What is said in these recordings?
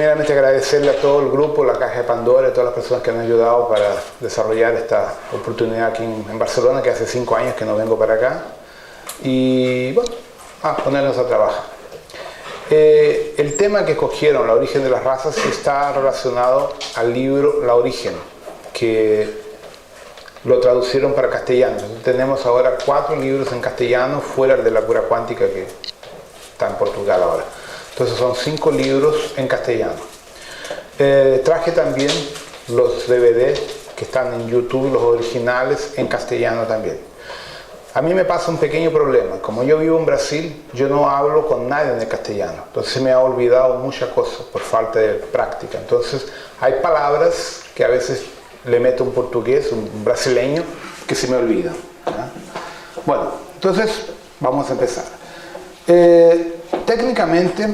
primeramente agradecerle a todo el grupo, la Caja de Pandora, a todas las personas que han ayudado para desarrollar esta oportunidad aquí en Barcelona, que hace 5 años que no vengo para acá. Y bueno, ponernos a trabajar. El tema que escogieron, la origen de las razas, está relacionado al libro La Origen, que lo traducieron para castellano. Entonces, tenemos ahora 4 libros en castellano, fuera de la pura cuántica que está en Portugal ahora. Entonces son 5 libros en castellano. Traje también los DVD que están en YouTube, los originales en castellano también. A mí me pasa un pequeño problema. Como yo vivo en Brasil, yo no hablo con nadie en el castellano. Entonces se me ha olvidado muchas cosas por falta de práctica. Entonces hay palabras que a veces le meto un portugués, un brasileño, que se me olvidan. Bueno, entonces vamos a empezar. Técnicamente,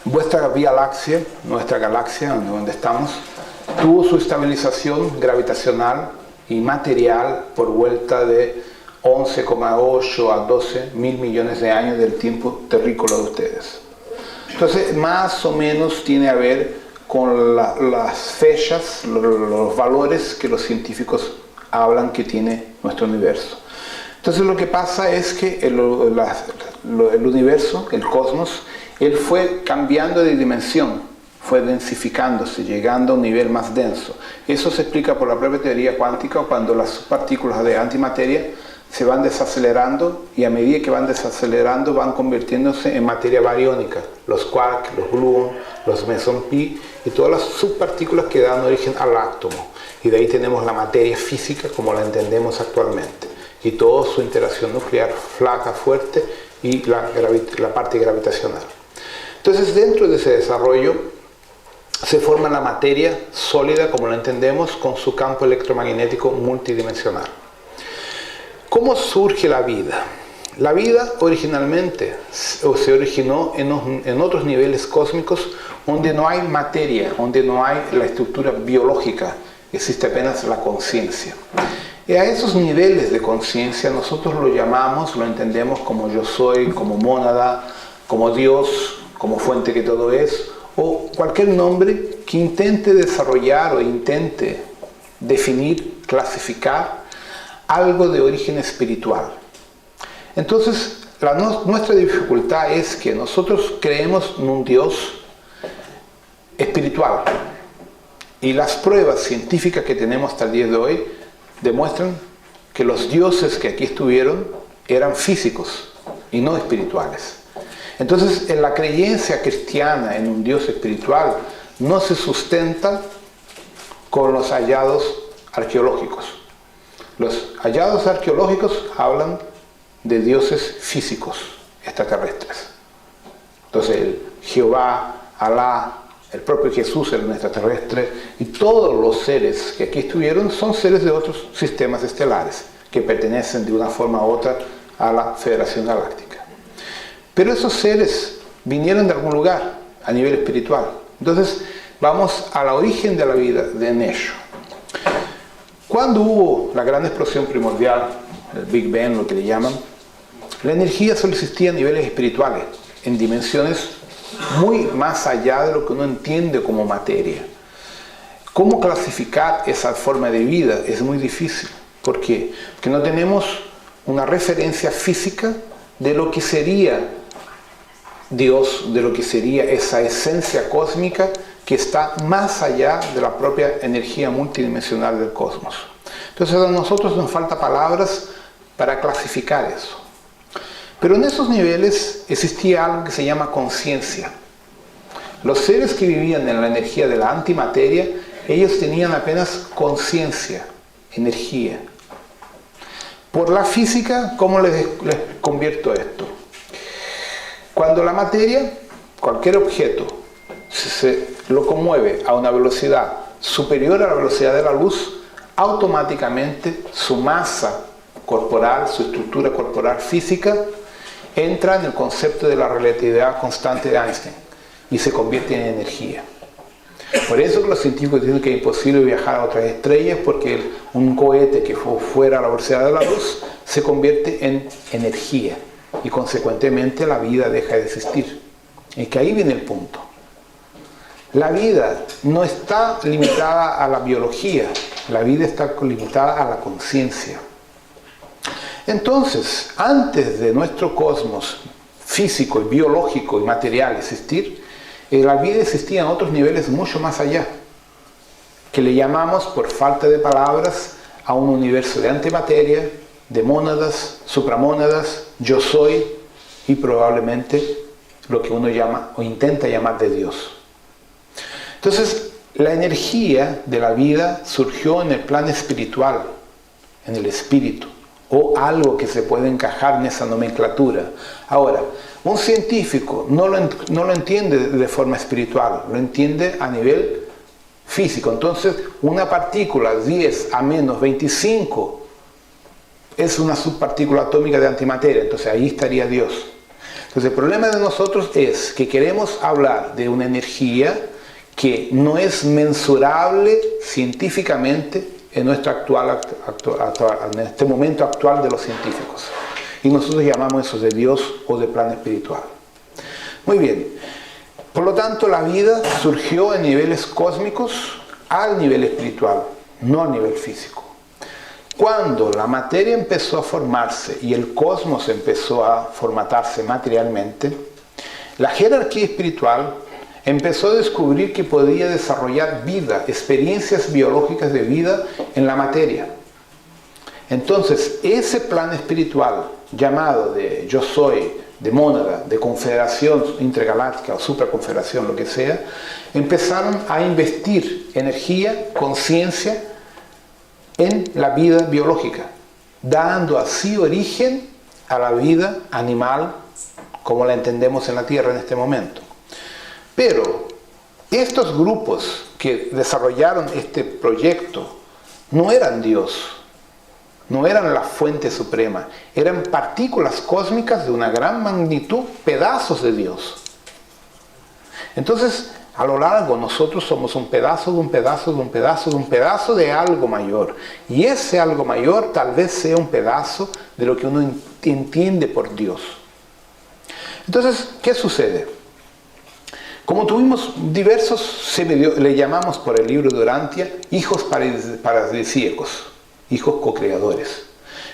vuestra Vía Láctea, nuestra galaxia, donde estamos, tuvo su estabilización gravitacional y material por vuelta de 11,8 a 12 mil millones de años del tiempo terrícola de ustedes. Entonces, más o menos tiene a ver con las fechas, los valores que los científicos hablan que tiene nuestro universo. Entonces lo que pasa es que el universo, el cosmos, él fue cambiando de dimensión, fue densificándose, llegando a un nivel más denso. Eso se explica por la propia teoría cuántica, cuando las partículas de antimateria se van desacelerando y a medida que van desacelerando van convirtiéndose en materia bariónica, los quarks, los gluons, los meson pi y todas las subpartículas que dan origen al átomo. Y de ahí tenemos la materia física como la entendemos actualmente. Y toda su interacción nuclear flaca, fuerte y la parte gravitacional. Entonces, dentro de ese desarrollo se forma la materia sólida, como la entendemos, con su campo electromagnético multidimensional. ¿Cómo surge la vida? La vida originalmente se originó en otros niveles cósmicos donde no hay materia, donde no hay la estructura biológica, existe apenas la conciencia. Y a esos niveles de conciencia nosotros lo llamamos, lo entendemos como yo soy, como mónada, como Dios, como fuente que todo es, o cualquier nombre que intente desarrollar o intente definir, clasificar algo de origen espiritual. Entonces, nuestra dificultad es que nosotros creemos en un Dios espiritual. Y las pruebas científicas que tenemos hasta el día de hoy demuestran que los dioses que aquí estuvieron eran físicos y no espirituales. Entonces, en la creencia cristiana en un Dios espiritual no se sustenta con los hallados arqueológicos. Los hallados arqueológicos hablan de dioses físicos extraterrestres. Entonces, el Jehová, Alá, el propio Jesús era un extraterrestre y todos los seres que aquí estuvieron son seres de otros sistemas estelares que pertenecen de una forma u otra a la Federación Galáctica. Pero esos seres vinieron de algún lugar a nivel espiritual. Entonces vamos a la origen de la vida de Nesho. Cuando hubo la gran explosión primordial, el Big Bang, lo que le llaman, la energía solo existía a niveles espirituales, en dimensiones muy más allá de lo que uno entiende como materia. ¿Cómo clasificar esa forma de vida? Es muy difícil. ¿Por qué? Porque no tenemos una referencia física de lo que sería Dios, de lo que sería esa esencia cósmica que está más allá de la propia energía multidimensional del cosmos. Entonces a nosotros nos faltan palabras para clasificar eso. Pero en esos niveles existía algo que se llama conciencia. Los seres que vivían en la energía de la antimateria, ellos tenían apenas conciencia, energía. Por la física, ¿cómo les convierto esto? Cuando la materia, cualquier objeto, se lo conmueve a una velocidad superior a la velocidad de la luz, automáticamente su masa corporal, su estructura corporal física, entra en el concepto de la relatividad constante de Einstein y se convierte en energía. Por eso que los científicos dicen que es imposible viajar a otras estrellas, porque un cohete que fuera a la velocidad de la luz se convierte en energía y consecuentemente la vida deja de existir. Y que ahí viene el punto. la vida no está limitada a la biología, la vida está limitada a la conciencia. Entonces, antes de nuestro cosmos físico y biológico y material existir, la vida existía en otros niveles mucho más allá, que le llamamos, por falta de palabras, a un universo de antimateria, de mónadas, supramónadas, yo soy y probablemente lo que uno llama o intenta llamar de Dios. Entonces, la energía de la vida surgió en el plano espiritual, en el espíritu, o algo que se puede encajar en esa nomenclatura. Ahora, un científico no lo entiende de forma espiritual, lo entiende a nivel físico. Entonces, una partícula 10 a menos 25 es una subpartícula atómica de antimateria, entonces ahí estaría Dios. Entonces, el problema de nosotros es que queremos hablar de una energía que no es mensurable científicamente en este momento actual de los científicos. Y nosotros llamamos eso de Dios o de plano espiritual. Muy bien. Por lo tanto, la vida surgió en niveles cósmicos al nivel espiritual, no al nivel físico. Cuando la materia empezó a formarse y el cosmos empezó a formatarse materialmente, la jerarquía espiritual empezó a descubrir que podía desarrollar vida, experiencias biológicas de vida en la materia. Entonces, ese plano espiritual llamado de yo soy, de mónada, de confederación intergaláctica o supraconfederación, lo que sea, empezaron a investir energía, conciencia en la vida biológica, dando así origen a la vida animal como la entendemos en la Tierra en este momento. Pero estos grupos que desarrollaron este proyecto no eran Dios, no eran la fuente suprema, eran partículas cósmicas de una gran magnitud, pedazos de Dios. Entonces, a lo largo nosotros somos un pedazo de un pedazo de un pedazo de un pedazo de algo mayor. Y ese algo mayor tal vez sea un pedazo de lo que uno entiende por Dios. Entonces, ¿qué sucede? Como tuvimos diversos, le llamamos por el libro de Urantia, hijos paradisíacos, hijos co-creadores.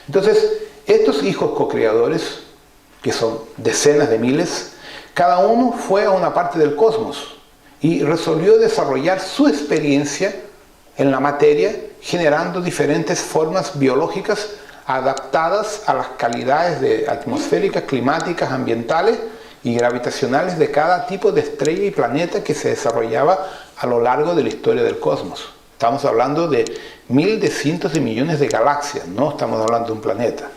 Entonces, estos hijos co-creadores, que son decenas de miles, cada uno fue a una parte del cosmos y resolvió desarrollar su experiencia en la materia, generando diferentes formas biológicas adaptadas a las calidades atmosféricas, climáticas, ambientales y gravitacionales de cada tipo de estrella y planeta que se desarrollaba a lo largo de la historia del cosmos. Estamos hablando de de cientos de millones de galaxias, no estamos hablando de un planeta,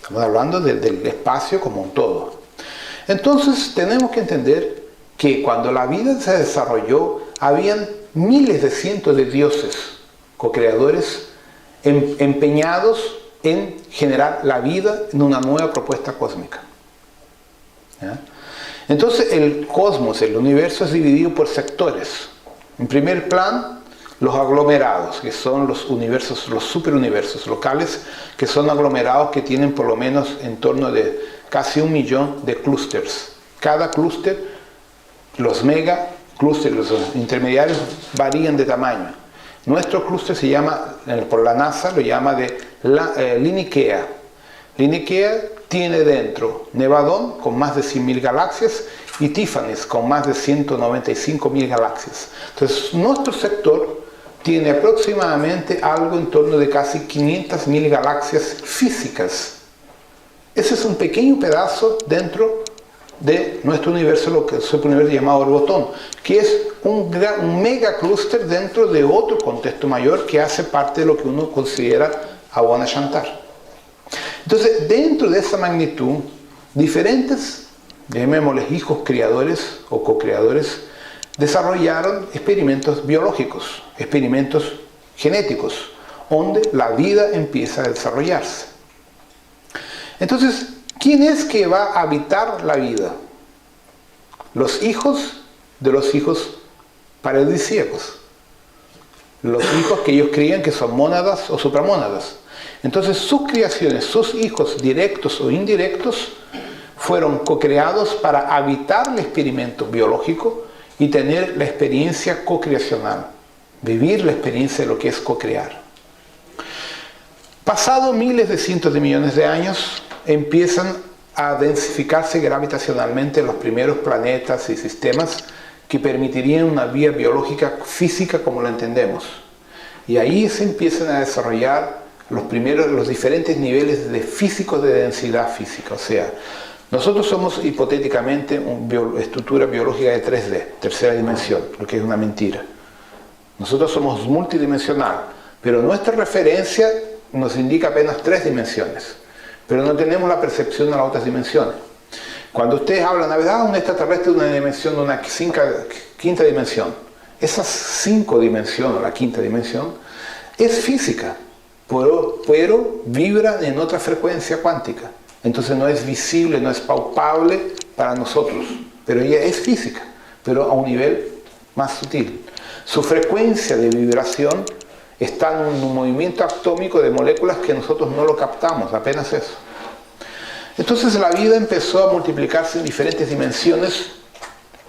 estamos hablando del espacio como un todo. Entonces tenemos que entender que cuando la vida se desarrolló, habían miles de cientos de dioses, co-creadores, empeñados en generar la vida en una nueva propuesta cósmica. ¿Ya? Entonces el cosmos, el universo, es dividido por sectores. En primer plano, los aglomerados, que son los universos, los superuniversos locales, que son aglomerados que tienen por lo menos en torno de casi 1 millón de clústeres. Cada clúster, los mega clústeres, los intermediarios, varían de tamaño. Nuestro clúster se llama, por la NASA, lo llama de Liniquea. Liniquea tiene dentro Nevadón, con más de 100.000 galaxias, y Tifanis, con más de 195.000 galaxias. Entonces, nuestro sector tiene aproximadamente algo en torno de casi 500.000 galaxias físicas. Ese es un pequeño pedazo dentro de nuestro universo, lo que es el universo llamado Orbotón, que es un mega clúster dentro de otro contexto mayor que hace parte de lo que uno considera Awana Shantar. Entonces, dentro de esa magnitud, diferentes, llamémosles hijos criadores o co-creadores, desarrollaron experimentos biológicos, experimentos genéticos, donde la vida empieza a desarrollarse. Entonces, ¿quién es que va a habitar la vida? Los hijos de los hijos paradisíacos. Los hijos que ellos creían que son mónadas o supramónadas. Entonces, sus creaciones, sus hijos directos o indirectos, fueron co-creados para habitar el experimento biológico y tener la experiencia co-creacional, vivir la experiencia de lo que es co-crear. Pasado miles de cientos de millones de años, empiezan a densificarse gravitacionalmente los primeros planetas y sistemas que permitirían una vía biológica física como la entendemos. Y ahí se empiezan a desarrollar los diferentes niveles de físicos de densidad física. O sea, nosotros somos hipotéticamente una estructura biológica de 3D, tercera dimensión, lo que es una mentira. Nosotros somos multidimensional, pero nuestra referencia nos indica apenas 3 dimensiones, pero no tenemos la percepción de las otras dimensiones. Cuando ustedes hablan a veces, un extraterrestre de una dimensión, de una quinta dimensión, esas 5 dimensiones, la quinta dimensión, es física, pero vibran en otra frecuencia cuántica. Entonces no es visible, no es palpable para nosotros, pero ella es física, pero a un nivel más sutil. Su frecuencia de vibración está en un movimiento atómico de moléculas que nosotros no lo captamos, apenas eso. Entonces la vida empezó a multiplicarse en diferentes dimensiones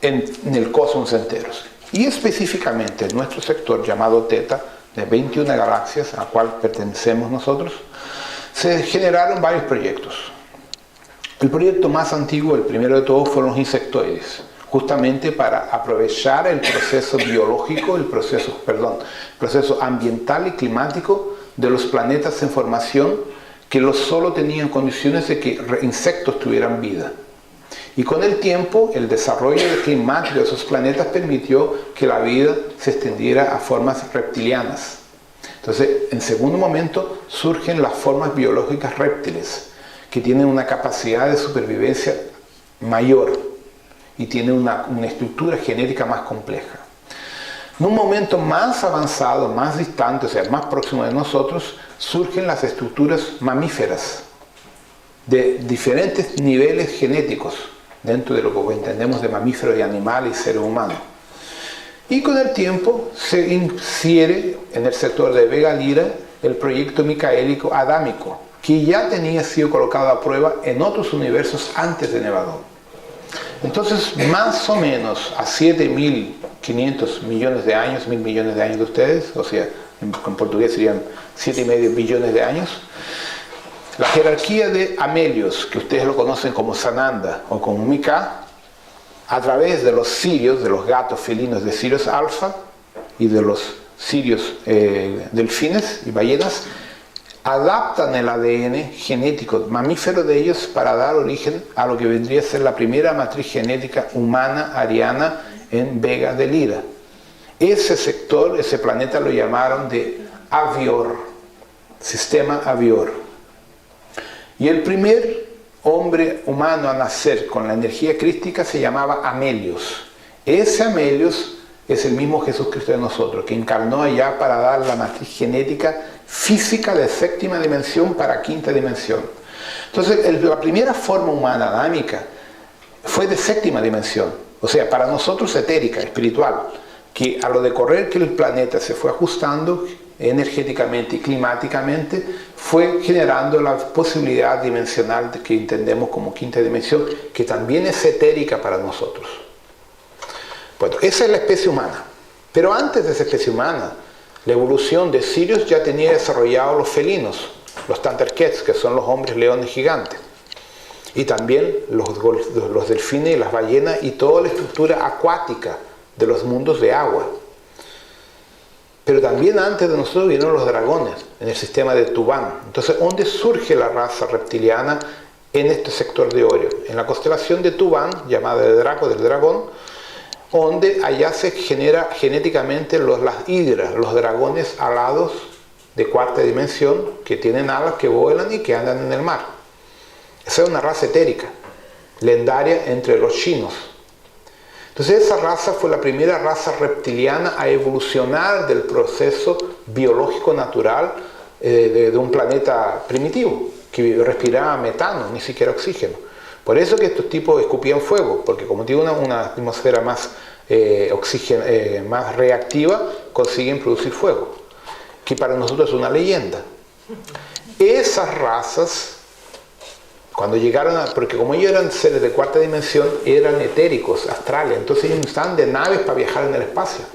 en el cosmos enteros. Y específicamente en nuestro sector llamado Teta, de 21 galaxias a la cual pertenecemos nosotros, se generaron varios proyectos. El proyecto más antiguo, el primero de todos, fueron los insectoides, justamente para aprovechar el proceso biológico, el proceso ambiental y climático de los planetas en formación que solo tenían condiciones de que insectos tuvieran vida. Y con el tiempo, el desarrollo climático de esos planetas permitió que la vida se extendiera a formas reptilianas. Entonces, en segundo momento, surgen las formas biológicas reptiles, que tienen una capacidad de supervivencia mayor y tienen una estructura genética más compleja. En un momento más avanzado, más distante, o sea, más próximo de nosotros, surgen las estructuras mamíferas de diferentes niveles genéticos dentro de lo que entendemos de mamíferos y animales y seres humanos. Y con el tiempo se infiere en el sector de Vega Lira el proyecto micaélico adámico, que ya tenía sido colocado a prueba en otros universos antes de Nevadón. Entonces, más o menos a 7.500 millones de años, 1.000 millones de años de ustedes, o sea, en portugués serían 7,5 billones de años, la jerarquía de Amelios, que ustedes lo conocen como Sananda o como Mika, a través de los sirios, de los gatos felinos de Sirius alfa y de los sirios delfines y ballenas, adaptan el ADN genético mamífero de ellos para dar origen a lo que vendría a ser la primera matriz genética humana ariana en Vega de Lira. Ese sector, ese planeta lo llamaron de Avior, sistema Avior. Y el primer hombre humano a nacer con la energía crística se llamaba Amelios. Ese Amelios es el mismo Jesucristo de nosotros, que encarnó allá para dar la matriz genética física de séptima dimensión para quinta dimensión. Entonces, la primera forma humana adámica fue de séptima dimensión, o sea, para nosotros etérica, espiritual, que a lo de correr que el planeta se fue ajustando energéticamente y climáticamente, fue generando la posibilidad dimensional que entendemos como quinta dimensión, que también es etérica para nosotros. Bueno, esa es la especie humana. Pero antes de esa especie humana, la evolución de Sirius ya tenía desarrollado los felinos, los Tanterquets, que son los hombres leones gigantes. Y también los delfines y las ballenas y toda la estructura acuática de los mundos de agua. Pero también antes de nosotros vinieron los dragones en el sistema de Tubán. Entonces, ¿dónde surge la raza reptiliana en este sector de Orión? En la constelación de Tubán, llamada de Draco, del dragón, donde allá se genera genéticamente las hidras, los dragones alados de cuarta dimensión, que tienen alas, que vuelan y que andan en el mar. Esa es una raza etérica, lendaria entre los chinos. Entonces esa raza fue la primera raza reptiliana a evolucionar del proceso biológico natural de un planeta primitivo, que respiraba metano, ni siquiera oxígeno. Por eso que estos tipos escupían fuego, porque como tienen una atmósfera más, más reactiva, consiguen producir fuego, que para nosotros es una leyenda. Esas razas Cuando llegaron porque como ellos eran seres de cuarta dimensión, eran etéricos, astrales, entonces ellos necesitaban de naves para viajar en el espacio.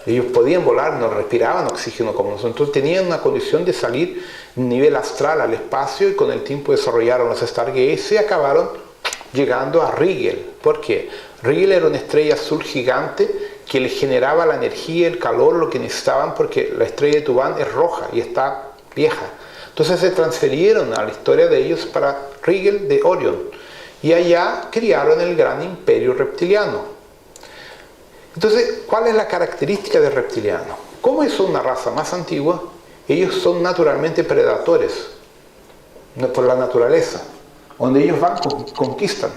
Ellos podían volar, no respiraban oxígeno como nosotros, entonces tenían una condición de salir a nivel astral al espacio, y con el tiempo desarrollaron los Stargates y acabaron llegando a Rigel. ¿Por qué? Rigel era una estrella azul gigante que les generaba la energía, el calor, lo que necesitaban, porque la estrella de Tuban es roja y está vieja. Entonces se transfirieron a la historia de ellos para Rigel de Orion, y allá criaron el gran imperio reptiliano. Entonces, ¿cuál es la característica del reptiliano? Como es una raza más antigua, ellos son naturalmente predadores por la naturaleza. Donde ellos van, conquistan.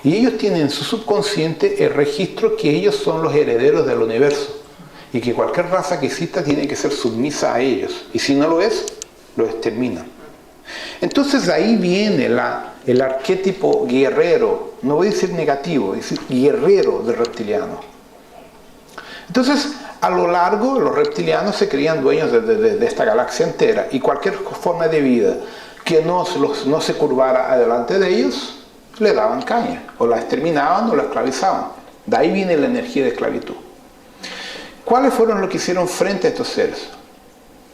Y ellos tienen en su subconsciente el registro que ellos son los herederos del universo, y que cualquier raza que exista tiene que ser sumisa a ellos, y si no lo es, lo exterminan. Entonces de ahí viene el arquetipo guerrero, no voy a decir negativo, voy a decir guerrero del reptiliano. Entonces, a lo largo, los reptilianos se creían dueños de esta galaxia entera, y cualquier forma de vida que no se curvara adelante de ellos, le daban caña, o la exterminaban o la esclavizaban. De ahí viene la energía de esclavitud. ¿Cuáles fueron los que hicieron frente a estos seres?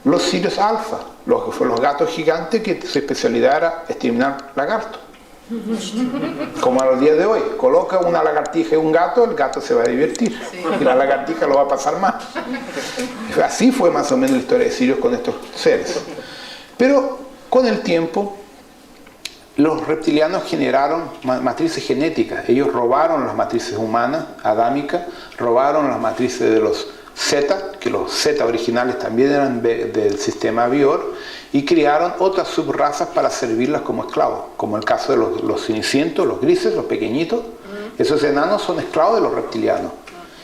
Los Sirius Alpha, los gatos gigantes, que su especialidad era exterminar lagartos. Como a los días de hoy, coloca una lagartija y un gato, el gato se va a divertir, y la lagartija lo va a pasar mal. Así fue más o menos la historia de Sirius con estos seres. Pero con el tiempo, los reptilianos generaron matrices genéticas. Ellos robaron las matrices humanas, adámicas, robaron las matrices de los Zeta, que los Zeta originales también eran del sistema Bior, y crearon otras subrazas para servirlas como esclavos, como el caso de los cenicientos, los grises, los pequeñitos. Esos enanos son esclavos de los reptilianos.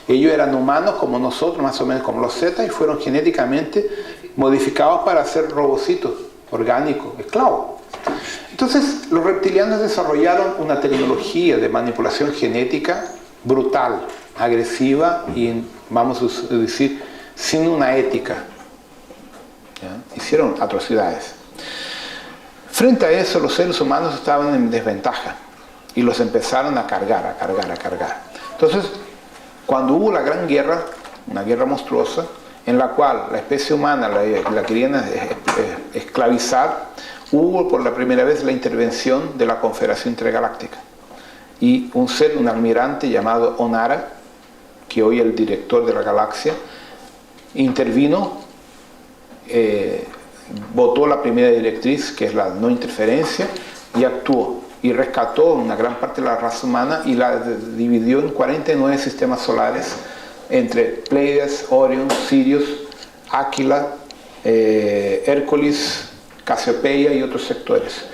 Ellos eran humanos como nosotros, más o menos como los Zeta, y fueron genéticamente modificados para ser robocitos orgánicos, esclavos. Entonces, los reptilianos desarrollaron una tecnología de manipulación genética brutal, agresiva y, vamos a decir, sin una ética. ¿Ya? Hicieron atrocidades. Frente a eso, los seres humanos estaban en desventaja y los empezaron a cargar. Entonces, cuando hubo la Gran Guerra, una guerra monstruosa, en la cual la especie humana la querían esclavizar, hubo por la primera vez la intervención de la Confederación Intergaláctica. Y un almirante llamado Onara, que hoy es el director de la galaxia, intervino, votó la primera directriz, que es la no interferencia, y actuó y rescató una gran parte de la raza humana y la dividió en 49 sistemas solares entre Pleiades, Orion, Sirius, Áquila, Hércules, Casiopeia y otros sectores,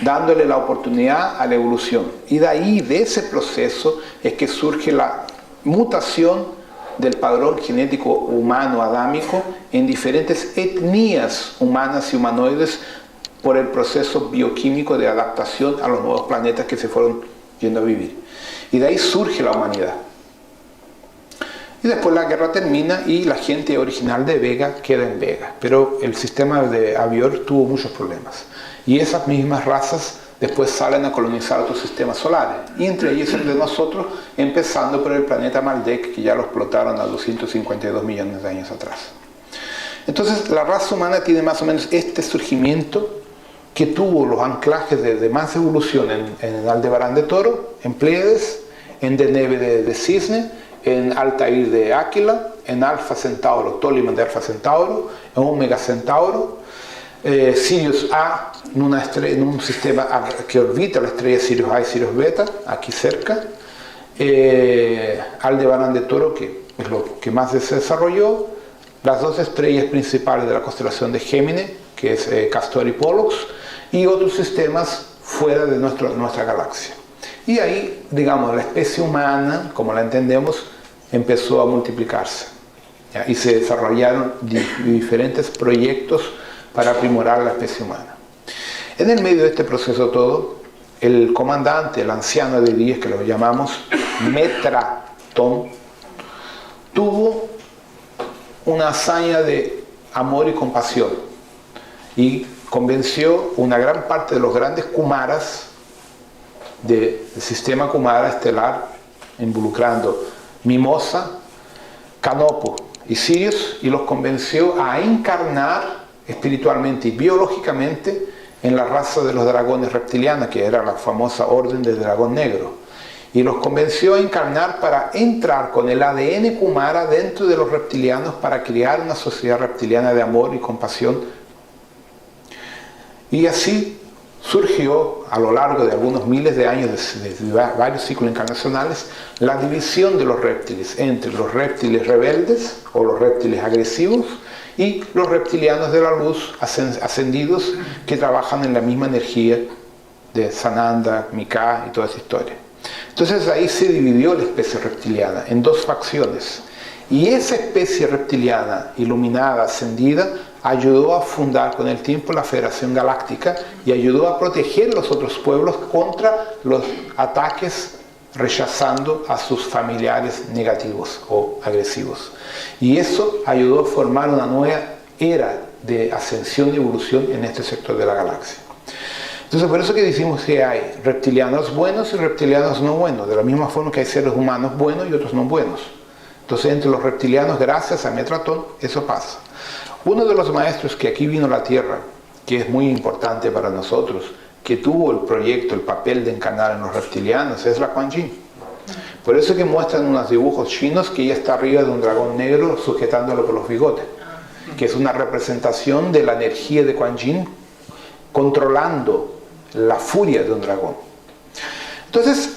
dándole la oportunidad a la evolución. Y de ahí, de ese proceso, es que surge la mutación del padrón genético humano adámico en diferentes etnias humanas y humanoides por el proceso bioquímico de adaptación a los nuevos planetas que se fueron yendo a vivir. Y de ahí surge la humanidad. Y después la guerra termina y la gente original de Vega queda en Vega. Pero el sistema de Avior tuvo muchos problemas. Y esas mismas razas después salen a colonizar otros sistemas solares. Y entre ellos el de nosotros, empezando por el planeta Maldek, que ya lo explotaron a 252 millones de años atrás. Entonces la raza humana tiene más o menos este surgimiento que tuvo los anclajes de más evolución en Aldebarán de Toro, en Pleiades, en Deneb de Cisne, en Altair de Áquila, en Alfa Centauro, Toliman de Alfa Centauro, en Omega Centauro, Sirius A, en un sistema que orbita la estrella Sirius A y Sirius Beta, aquí cerca, Aldebarán de Toro, que es lo que más se desarrolló, las dos estrellas principales de la constelación de Géminis, que es Castor y Pollux, y otros sistemas fuera de nuestra galaxia. Y ahí, digamos, la especie humana, como la entendemos, empezó a multiplicarse, ¿ya? Y se desarrollaron diferentes proyectos para primorar la especie humana. En el medio de este proceso todo, el comandante, el anciano de 10, que lo llamamos Metratón, tuvo una hazaña de amor y compasión, y convenció una gran parte de los grandes Kumaras del sistema Kumara estelar, involucrando Mimosa, Canopo y Sirius, y los convenció a encarnar espiritualmente y biológicamente en la raza de los dragones reptilianos, que era la famosa orden del dragón negro. Y los convenció a encarnar para entrar con el ADN Kumara dentro de los reptilianos para crear una sociedad reptiliana de amor y compasión. Y así surgió a lo largo de algunos miles de años, de varios ciclos encarnacionales, la división de los reptiles entre los reptiles rebeldes o los reptiles agresivos y los reptilianos de la luz ascendidos que trabajan en la misma energía de Sananda, Mika y toda esa historia. Entonces ahí se dividió la especie reptiliana en dos facciones, y esa especie reptiliana iluminada, ascendida, ayudó a fundar con el tiempo la Federación Galáctica y ayudó a proteger los otros pueblos contra los ataques, rechazando a sus familiares negativos o agresivos. Y eso ayudó a formar una nueva era de ascensión y evolución en este sector de la galaxia. Entonces, por eso que decimos que hay reptilianos buenos y reptilianos no buenos, de la misma forma que hay seres humanos buenos y otros no buenos. Entonces, entre los reptilianos, gracias a Metratón, eso pasa. Uno de los maestros que aquí vino a la Tierra, que es muy importante para nosotros, que tuvo el proyecto, el papel de encarnar en los reptilianos, es la Kuan Yin. Por eso que muestran unos dibujos chinos que ella está arriba de un dragón negro sujetándolo por los bigotes, que es una representación de la energía de Kuan Yin controlando la furia de un dragón. Entonces,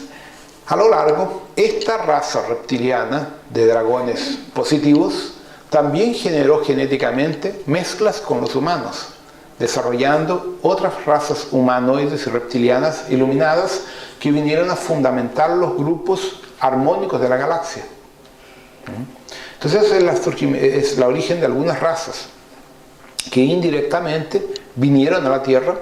a lo largo, esta raza reptiliana de dragones positivos también generó genéticamente mezclas con los humanos, desarrollando otras razas humanoides y reptilianas iluminadas que vinieron a fundamentar los grupos armónicos de la galaxia. Entonces es el origen de algunas razas que indirectamente vinieron a la Tierra,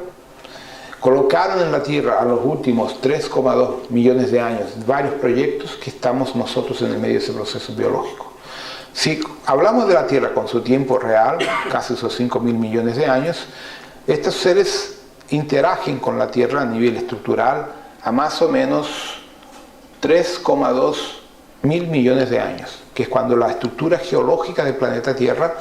colocaron en la Tierra a los últimos 3,2 millones de años varios proyectos que estamos nosotros en el medio de ese proceso biológico. Si hablamos de la Tierra con su tiempo real, casi esos 5.000 millones de años, estos seres interagen con la Tierra a nivel estructural a más o menos 3,2 mil millones de años, que es cuando la estructura geológica del planeta Tierra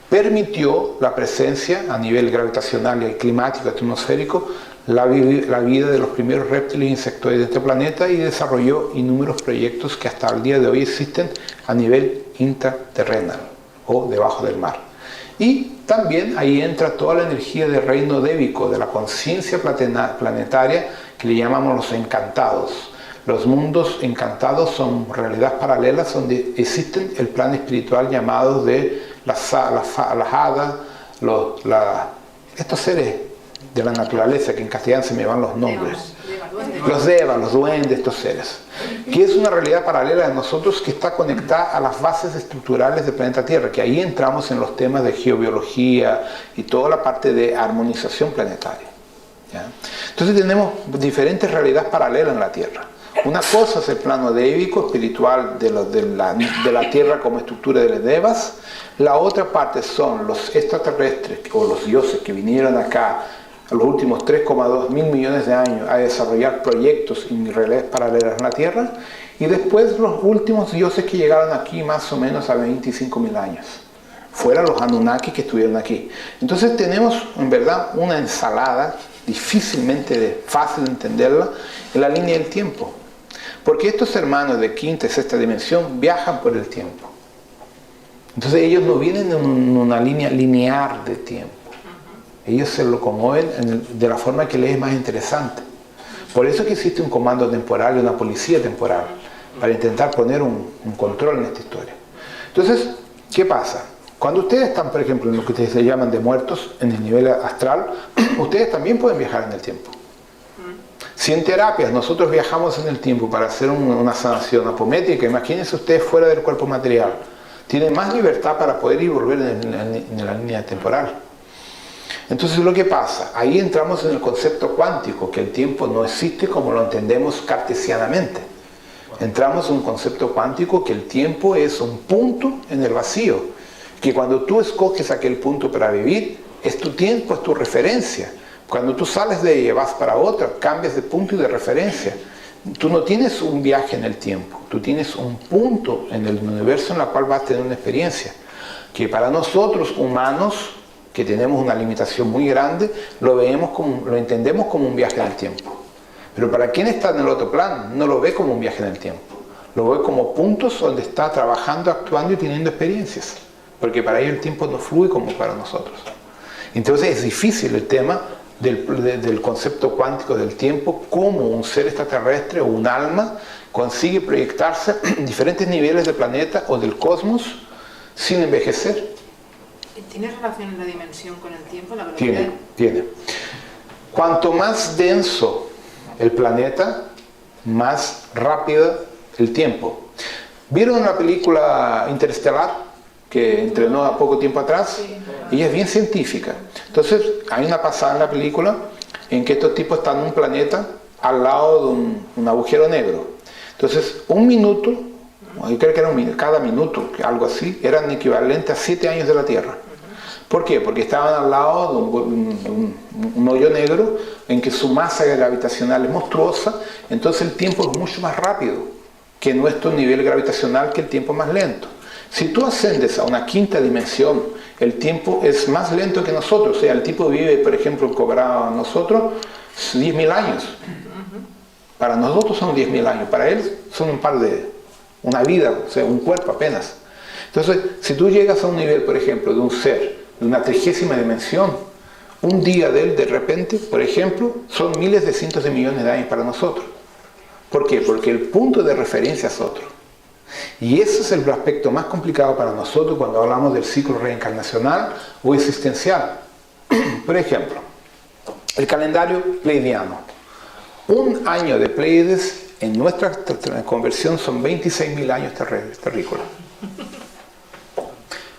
permitió la presencia a nivel gravitacional y climático, atmosférico, la vida de los primeros reptiles e insectoides de este planeta, y desarrolló inúmeros proyectos que hasta el día de hoy existen a nivel intraterrenal o debajo del mar. Y también ahí entra toda la energía del reino débico, de la conciencia planetaria, que le llamamos los encantados. Los mundos encantados son realidades paralelas donde existen el plan espiritual llamado de las hadas, estos seres de la naturaleza, que en castellano se me van los nombres, los devas, los duendes, estos seres, que es una realidad paralela de nosotros que está conectada a las bases estructurales del planeta Tierra, que ahí entramos en los temas de geobiología y toda la parte de armonización planetaria, ¿ya? Entonces tenemos diferentes realidades paralelas en la Tierra. Una cosa es el plano débico, espiritual de la Tierra como estructura de los devas. La otra parte son los extraterrestres o los dioses que vinieron acá a los últimos 3,2 mil millones de años a desarrollar proyectos y realidades paralelas en la Tierra, y después los últimos dioses que llegaron aquí más o menos a 25.000 años, fuera los Anunnaki que estuvieron aquí. Entonces tenemos en verdad una ensalada difícilmente fácil de entenderla en la línea del tiempo, porque estos hermanos de quinta y sexta dimensión viajan por el tiempo. Entonces ellos no vienen en una línea lineal de tiempo. Ellos se locomueven de la forma que les es más interesante. Por eso que existe un comando temporal y una policía temporal, para intentar poner un control en esta historia. Entonces, ¿qué pasa? Cuando ustedes están, por ejemplo, en lo que ustedes se llaman de muertos, en el nivel astral, ustedes también pueden viajar en el tiempo. Si en terapias nosotros viajamos en el tiempo para hacer una sanación apométrica, imagínense ustedes fuera del cuerpo material, tienen más libertad para poder ir y volver en la línea temporal. Entonces, lo que pasa, ahí entramos en el concepto cuántico, que el tiempo no existe como lo entendemos cartesianamente. Entramos en un concepto cuántico que el tiempo es un punto en el vacío, que cuando tú escoges aquel punto para vivir, Es tu tiempo, es tu referencia. Cuando tú sales de ella, vas para otra, cambias de punto y de referencia. Tú no tienes un viaje en el tiempo, tú tienes un punto en el universo en el cual vas a tener una experiencia. Que para nosotros humanos, que tenemos una limitación muy grande, lo entendemos como un viaje en el tiempo. Pero para quien está en el otro plano, no lo ve como un viaje en el tiempo. Lo ve como puntos donde está trabajando, actuando y teniendo experiencias. Porque para ellos el tiempo no fluye como para nosotros. Entonces es difícil el tema del concepto cuántico del tiempo, cómo un ser extraterrestre o un alma consigue proyectarse en diferentes niveles del planeta o del cosmos sin envejecer. ¿Tiene relación la dimensión con el tiempo? La velocidad? Tiene. Cuanto más denso el planeta, más rápido el tiempo. ¿Vieron la película Interestelar? Que entrenó a poco tiempo atrás, sí. Ella es bien científica. Entonces, hay una pasada en la película en que estos tipos están en un planeta al lado de un agujero negro. Entonces, un minuto, yo creo que era cada minuto, algo así, eran equivalentes a 7 años de la Tierra. ¿Por qué? Porque estaban al lado de un hoyo negro en que su masa gravitacional es monstruosa, entonces el tiempo es mucho más rápido que nuestro nivel gravitacional, que el tiempo es más lento. Si tú ascendes a una quinta dimensión, el tiempo es más lento que nosotros. O sea, el tipo vive, por ejemplo, cobrado a nosotros 10.000 años. Para nosotros son 10.000 años. Para él son una vida, o sea, un cuerpo apenas. Entonces, si tú llegas a un nivel, por ejemplo, de un ser, de una 30ª dimensión, un día de él, de repente, por ejemplo, son miles de cientos de millones de años para nosotros. ¿Por qué? Porque el punto de referencia es otro. Y ese es el aspecto más complicado para nosotros cuando hablamos del ciclo reencarnacional o existencial. Por ejemplo, el calendario pleiadiano. Un año de Pleiades en nuestra conversión son 26.000 años terrícolas.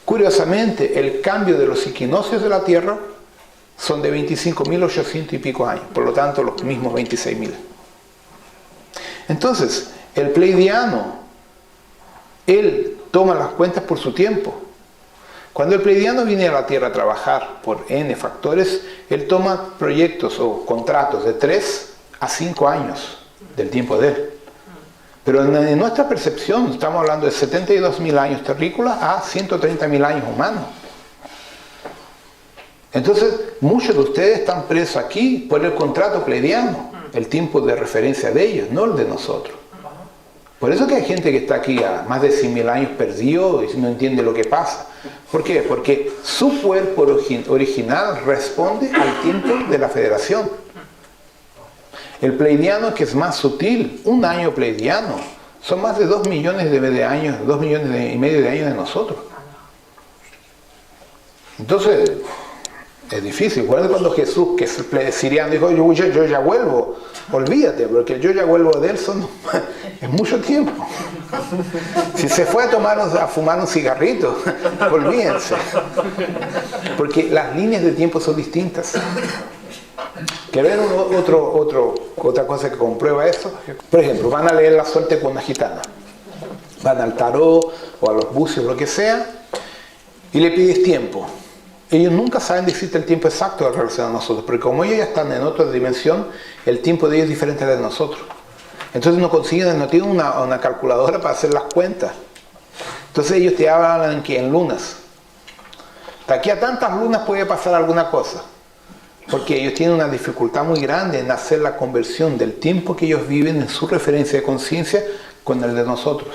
Curiosamente, el cambio de los equinoccios de la Tierra son de 25.800 y pico años, por lo tanto los mismos 26.000. Entonces, el pleiadiano, él toma las cuentas por su tiempo. Cuando el pleiadiano viene a la Tierra a trabajar por N factores, él toma proyectos o contratos de 3 a 5 años del tiempo de él. Pero en nuestra percepción estamos hablando de 72.000 años terrícolas a 130.000 años humanos. Entonces, muchos de ustedes están presos aquí por el contrato pleiadiano, el tiempo de referencia de ellos, no el de nosotros. Por eso que hay gente que está aquí a más de 100.000 años perdido y no entiende lo que pasa. ¿Por qué? Porque su cuerpo original responde al tiempo de la federación. El pleiadiano, que es más sutil, un año pleiadiano, son más de 2 millones de años, 2 millones y medio de años de nosotros. Entonces, es difícil. ¿Recuerda cuando Jesús, que es siriano, dijo, yo ya vuelvo? Olvídate, porque el yo ya vuelvo de él es mucho tiempo. Si se fue a fumar un cigarrito, olvídense. Porque las líneas de tiempo son distintas. ¿Quieren ver otra cosa que comprueba eso? Por ejemplo, van a leer La suerte con una gitana. Van al tarot o a los bucios, lo que sea, y le pides tiempo. Ellos nunca saben decirte el tiempo exacto en relación a nosotros, porque como ellos ya están en otra dimensión, el tiempo de ellos es diferente al de nosotros. Entonces no tienen una calculadora para hacer las cuentas. Entonces ellos te hablan que en lunas. De aquí a tantas lunas puede pasar alguna cosa. Porque ellos tienen una dificultad muy grande en hacer la conversión del tiempo que ellos viven en su referencia de conciencia con el de nosotros.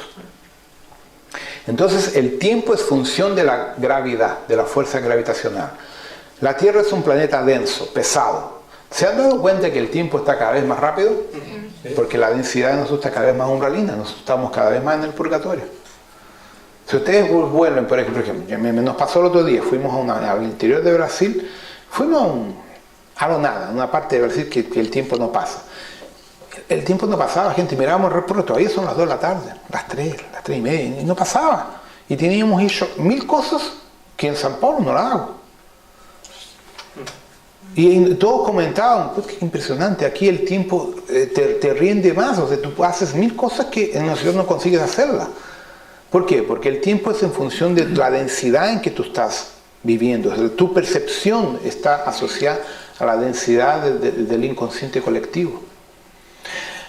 Entonces el tiempo es función de la gravedad, de la fuerza gravitacional. La Tierra es un planeta denso, pesado. ¿Se han dado cuenta que el tiempo está cada vez más rápido? Porque la densidad de nosotros está cada vez más umbralina, nosotros estamos cada vez más en el purgatorio. Si ustedes vuelven, por ejemplo, nos pasó el otro día, fuimos al interior de Brasil, fuimos a una parte de Brasil que el tiempo no pasa. El tiempo no pasaba, gente, mirábamos el reloj, todavía son las 2 de la tarde, las 3 y media, y no pasaba. Y teníamos hecho 1000 cosas que en San Paulo no las hago. Y todos comentaban, pues qué impresionante, aquí el tiempo te rinde más, o sea, tú haces 1000 cosas que en la ciudad no consigues hacerlas. ¿Por qué? Porque el tiempo es en función de la densidad en que tú estás viviendo. Tu percepción está asociada a la densidad del inconsciente colectivo.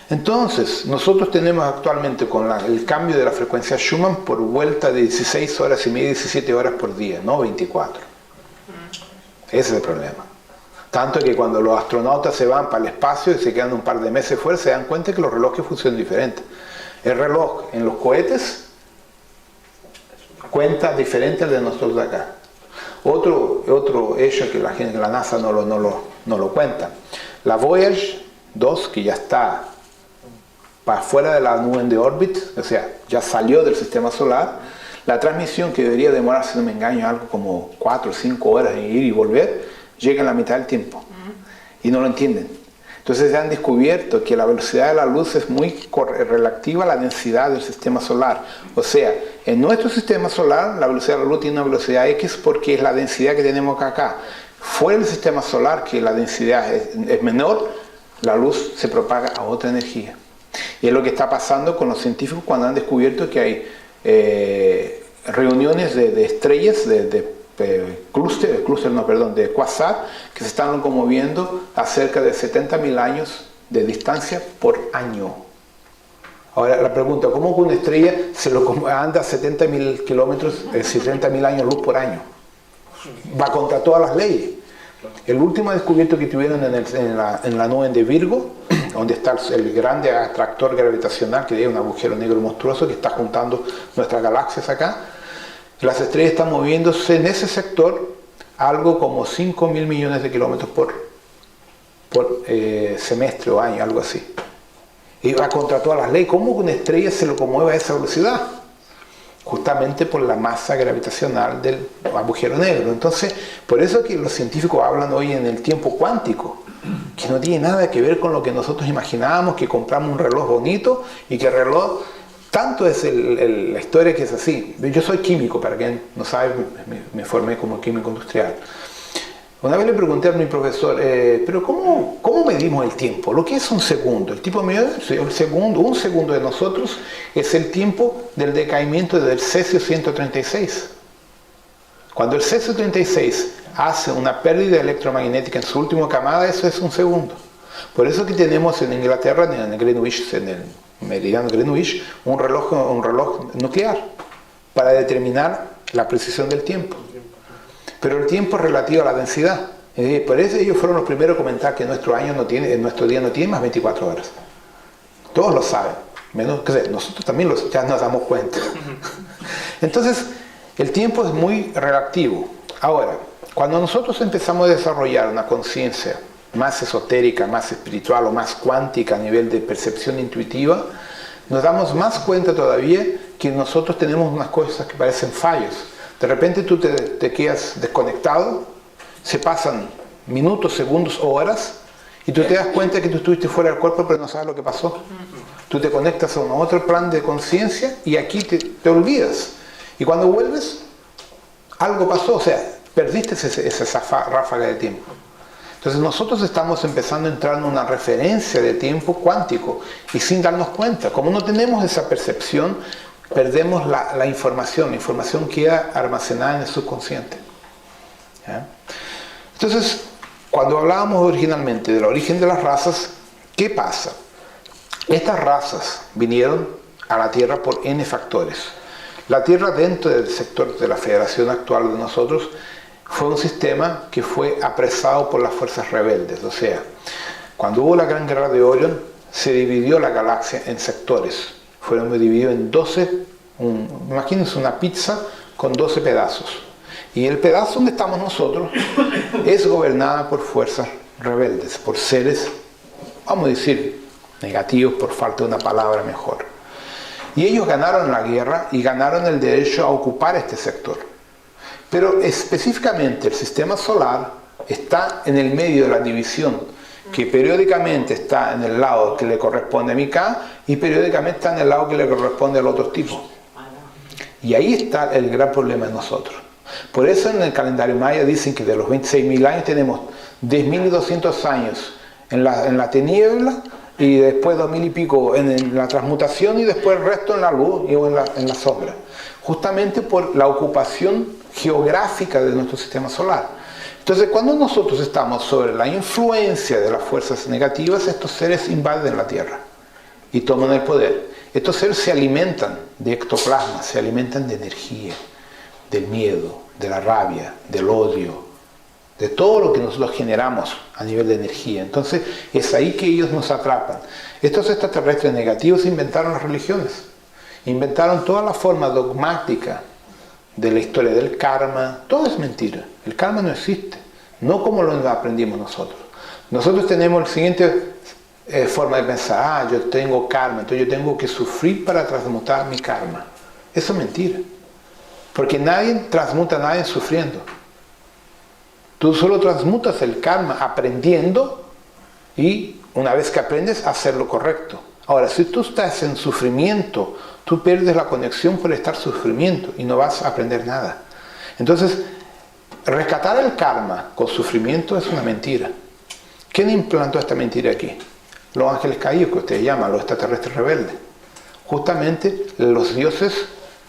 Entonces, nosotros tenemos actualmente con el cambio de la frecuencia Schumann por vuelta de 16 horas y media, 17 horas por día, no 24. Ese es el problema. Tanto que cuando los astronautas se van para el espacio y se quedan un par de meses fuera, se dan cuenta que los relojes funcionan diferentes. El reloj en los cohetes cuenta diferente al de nosotros de acá. Otro hecho que la gente de la NASA no lo cuenta. La Voyager 2, que ya está para fuera de la nube de órbita, o sea, ya salió del sistema solar, la transmisión que debería demorar, si no me engaño, algo como 4 o 5 horas en ir y volver, llega en la mitad del tiempo. Y no lo entienden. Entonces se han descubierto que la velocidad de la luz es muy relativa a la densidad del sistema solar. O sea, en nuestro sistema solar la velocidad de la luz tiene una velocidad X porque es la densidad que tenemos acá. Fuera del sistema solar, que la densidad es menor, la luz se propaga a otra energía. Y es lo que está pasando con los científicos cuando han descubierto que hay reuniones de estrellas, de quasar, que se están locomoviendo a cerca de 70.000 años de distancia por año. Ahora la pregunta, ¿cómo una estrella anda 70.000 kilómetros, 70.000 años luz por año? Va contra todas las leyes. El último descubrimiento que tuvieron en la nube de Virgo, donde está el grande atractor gravitacional, que es un agujero negro monstruoso que está juntando nuestras galaxias acá, las estrellas están moviéndose en ese sector algo como 5.000 millones de kilómetros por semestre o año, algo así. Y va contra todas las leyes. ¿Cómo una estrella se locomueve a esa velocidad? Justamente por la masa gravitacional del agujero negro. Entonces, por eso que los científicos hablan hoy en el tiempo cuántico, que no tiene nada que ver con lo que nosotros imaginábamos, que compramos un reloj bonito y que el reloj, tanto es la historia que es así. Yo soy químico, para quien no sabe, me formé como químico industrial. Una vez le pregunté a mi profesor, pero ¿cómo medimos el tiempo? ¿Lo que es un segundo? El tipo me dijo, un segundo de nosotros es el tiempo del decaimiento del cesio 136. Cuando el cesio 136 hace una pérdida electromagnética en su última camada, eso es un segundo. Por eso que tenemos en Inglaterra, en Greenwich, en el meridiano Greenwich, un reloj nuclear para determinar la precisión del tiempo. Pero el tiempo es relativo a la densidad. Por eso ellos fueron los primeros a comentar que nuestro día no tiene más 24 horas. Todos lo saben, menos que nosotros también ya nos damos cuenta. Entonces, el tiempo es muy relativo. Ahora, cuando nosotros empezamos a desarrollar una conciencia más esotérica, más espiritual o más cuántica a nivel de percepción intuitiva, nos damos más cuenta todavía que nosotros tenemos unas cosas que parecen fallos. De repente tú te quedas desconectado, se pasan minutos, segundos o horas y tú te das cuenta que tú estuviste fuera del cuerpo pero no sabes lo que pasó. Tú te conectas a un otro plan de conciencia y aquí te olvidas. Y cuando vuelves, algo pasó, o sea, perdiste esa ráfaga de tiempo. Entonces nosotros estamos empezando a entrar en una referencia de tiempo cuántico y sin darnos cuenta. Como no tenemos esa percepción, perdemos la información queda almacenada en el subconsciente. ¿Ya? Entonces, cuando hablábamos originalmente del origen de las razas, ¿qué pasa? Estas razas vinieron a la Tierra por N factores. La Tierra, dentro del sector de la federación actual de nosotros, fue un sistema que fue apresado por las fuerzas rebeldes. O sea, cuando hubo la Gran Guerra de Orión, se dividió la galaxia en sectores. Fueron divididos en 12, imagínense una pizza con 12 pedazos. Y el pedazo donde estamos nosotros es gobernada por fuerzas rebeldes, por seres, vamos a decir, negativos por falta de una palabra mejor. Y ellos ganaron la guerra y ganaron el derecho a ocupar este sector. Pero específicamente el sistema solar está en el medio de la división, que periódicamente está en el lado que le corresponde a Mika y periódicamente está en el lado que le corresponde al otro tipo. Y ahí está el gran problema de nosotros. Por eso en el calendario maya dicen que de los 26.000 años tenemos 10.200 años en la tiniebla y después 2000 y pico en la transmutación y después el resto en la luz y en la sombra. Justamente por la ocupación geográfica de nuestro sistema solar. Entonces, cuando nosotros estamos sobre la influencia de las fuerzas negativas, estos seres invaden la Tierra y toman el poder. Estos seres se alimentan de ectoplasma, se alimentan de energía, del miedo, de la rabia, del odio, de todo lo que nosotros generamos a nivel de energía. Entonces, es ahí que ellos nos atrapan. Estos extraterrestres negativos inventaron las religiones, inventaron toda la forma dogmática de la historia del karma. Todo es mentira. El karma no existe, no como lo aprendimos nosotros. Nosotros tenemos la siguiente forma de pensar: yo tengo karma, entonces yo tengo que sufrir para transmutar mi karma. Eso es mentira, porque nadie transmuta a nadie sufriendo. Tú solo transmutas el karma aprendiendo, y una vez que aprendes, hacer lo correcto. Ahora, si tú estás en sufrimiento, tú pierdes la conexión por estar en sufrimiento y no vas a aprender nada. Entonces, rescatar el karma con sufrimiento es una mentira. ¿Quién implantó esta mentira aquí? Los ángeles caídos, que ustedes llaman, los extraterrestres rebeldes. Justamente los dioses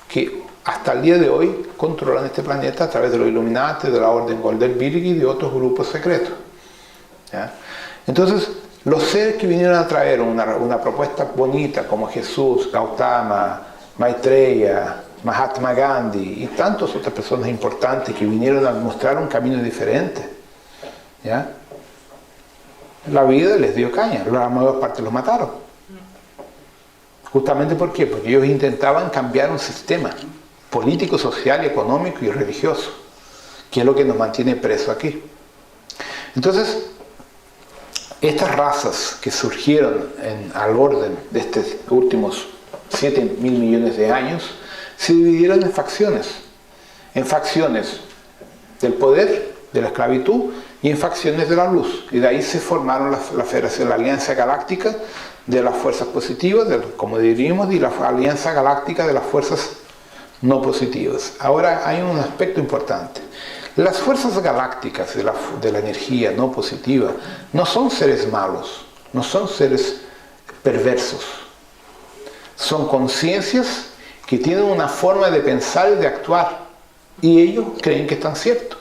que hasta el día de hoy controlan este planeta a través de los Illuminati, de la Orden Golden-Virgi y de otros grupos secretos. ¿Ya? Entonces, los seres que vinieron a traer una propuesta bonita, como Jesús, Gautama, Maitreya, Mahatma Gandhi y tantas otras personas importantes que vinieron a mostrar un camino diferente, ¿ya? La vida les dio caña, la mayor parte los mataron. Justamente ¿por qué? Porque ellos intentaban cambiar un sistema político, social, económico y religioso, que es lo que nos mantiene presos aquí. Entonces, estas razas que surgieron al orden de estos últimos 7.000 millones de años, se dividieron en facciones del poder, de la esclavitud, y en facciones de la luz. Y de ahí se formaron la Federación, la Alianza Galáctica de las fuerzas positivas, como diríamos, y la Alianza Galáctica de las fuerzas no positivas. Ahora hay un aspecto importante. Las fuerzas galácticas de la energía no positiva no son seres malos, no son seres perversos. Son conciencias que tienen una forma de pensar y de actuar, y ellos creen que están ciertos.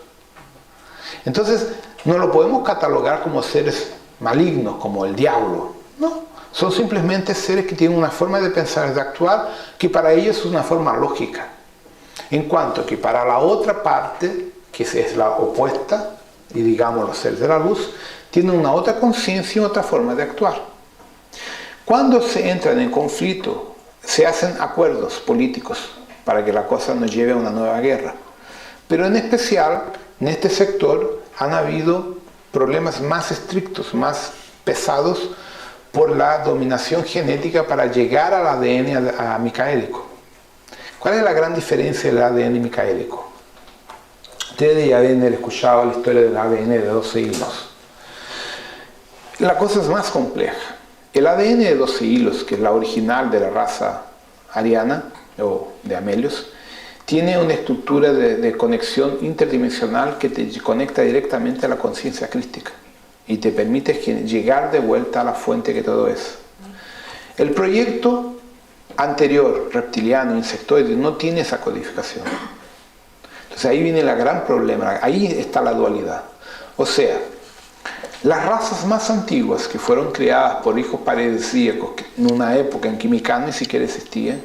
Entonces, no lo podemos catalogar como seres malignos, como el diablo. No, son simplemente seres que tienen una forma de pensar y de actuar que para ellos es una forma lógica. En cuanto que para la otra parte, que es la opuesta, y digamos los seres de la luz, tienen una otra conciencia y otra forma de actuar. Cuando se entran en conflicto, se hacen acuerdos políticos para que la cosa nos lleve a una nueva guerra. Pero en especial, en este sector, han habido problemas más estrictos, más pesados, por la dominación genética para llegar al ADN micaélico. ¿Cuál es la gran diferencia del ADN micaélico? Ustedes ya deben haber escuchado la historia del ADN de 12 hilos. La cosa es más compleja. El ADN de 12 hilos, que es la original de la raza ariana o de Amelios, tiene una estructura de conexión interdimensional que te conecta directamente a la conciencia crística y te permite llegar de vuelta a la fuente que todo es. El proyecto anterior, reptiliano, insectoide, no tiene esa codificación. Entonces ahí viene el gran problema, ahí está la dualidad. O sea, las razas más antiguas que fueron creadas por hijos paradisíacos en una época en que Micán ni siquiera existía,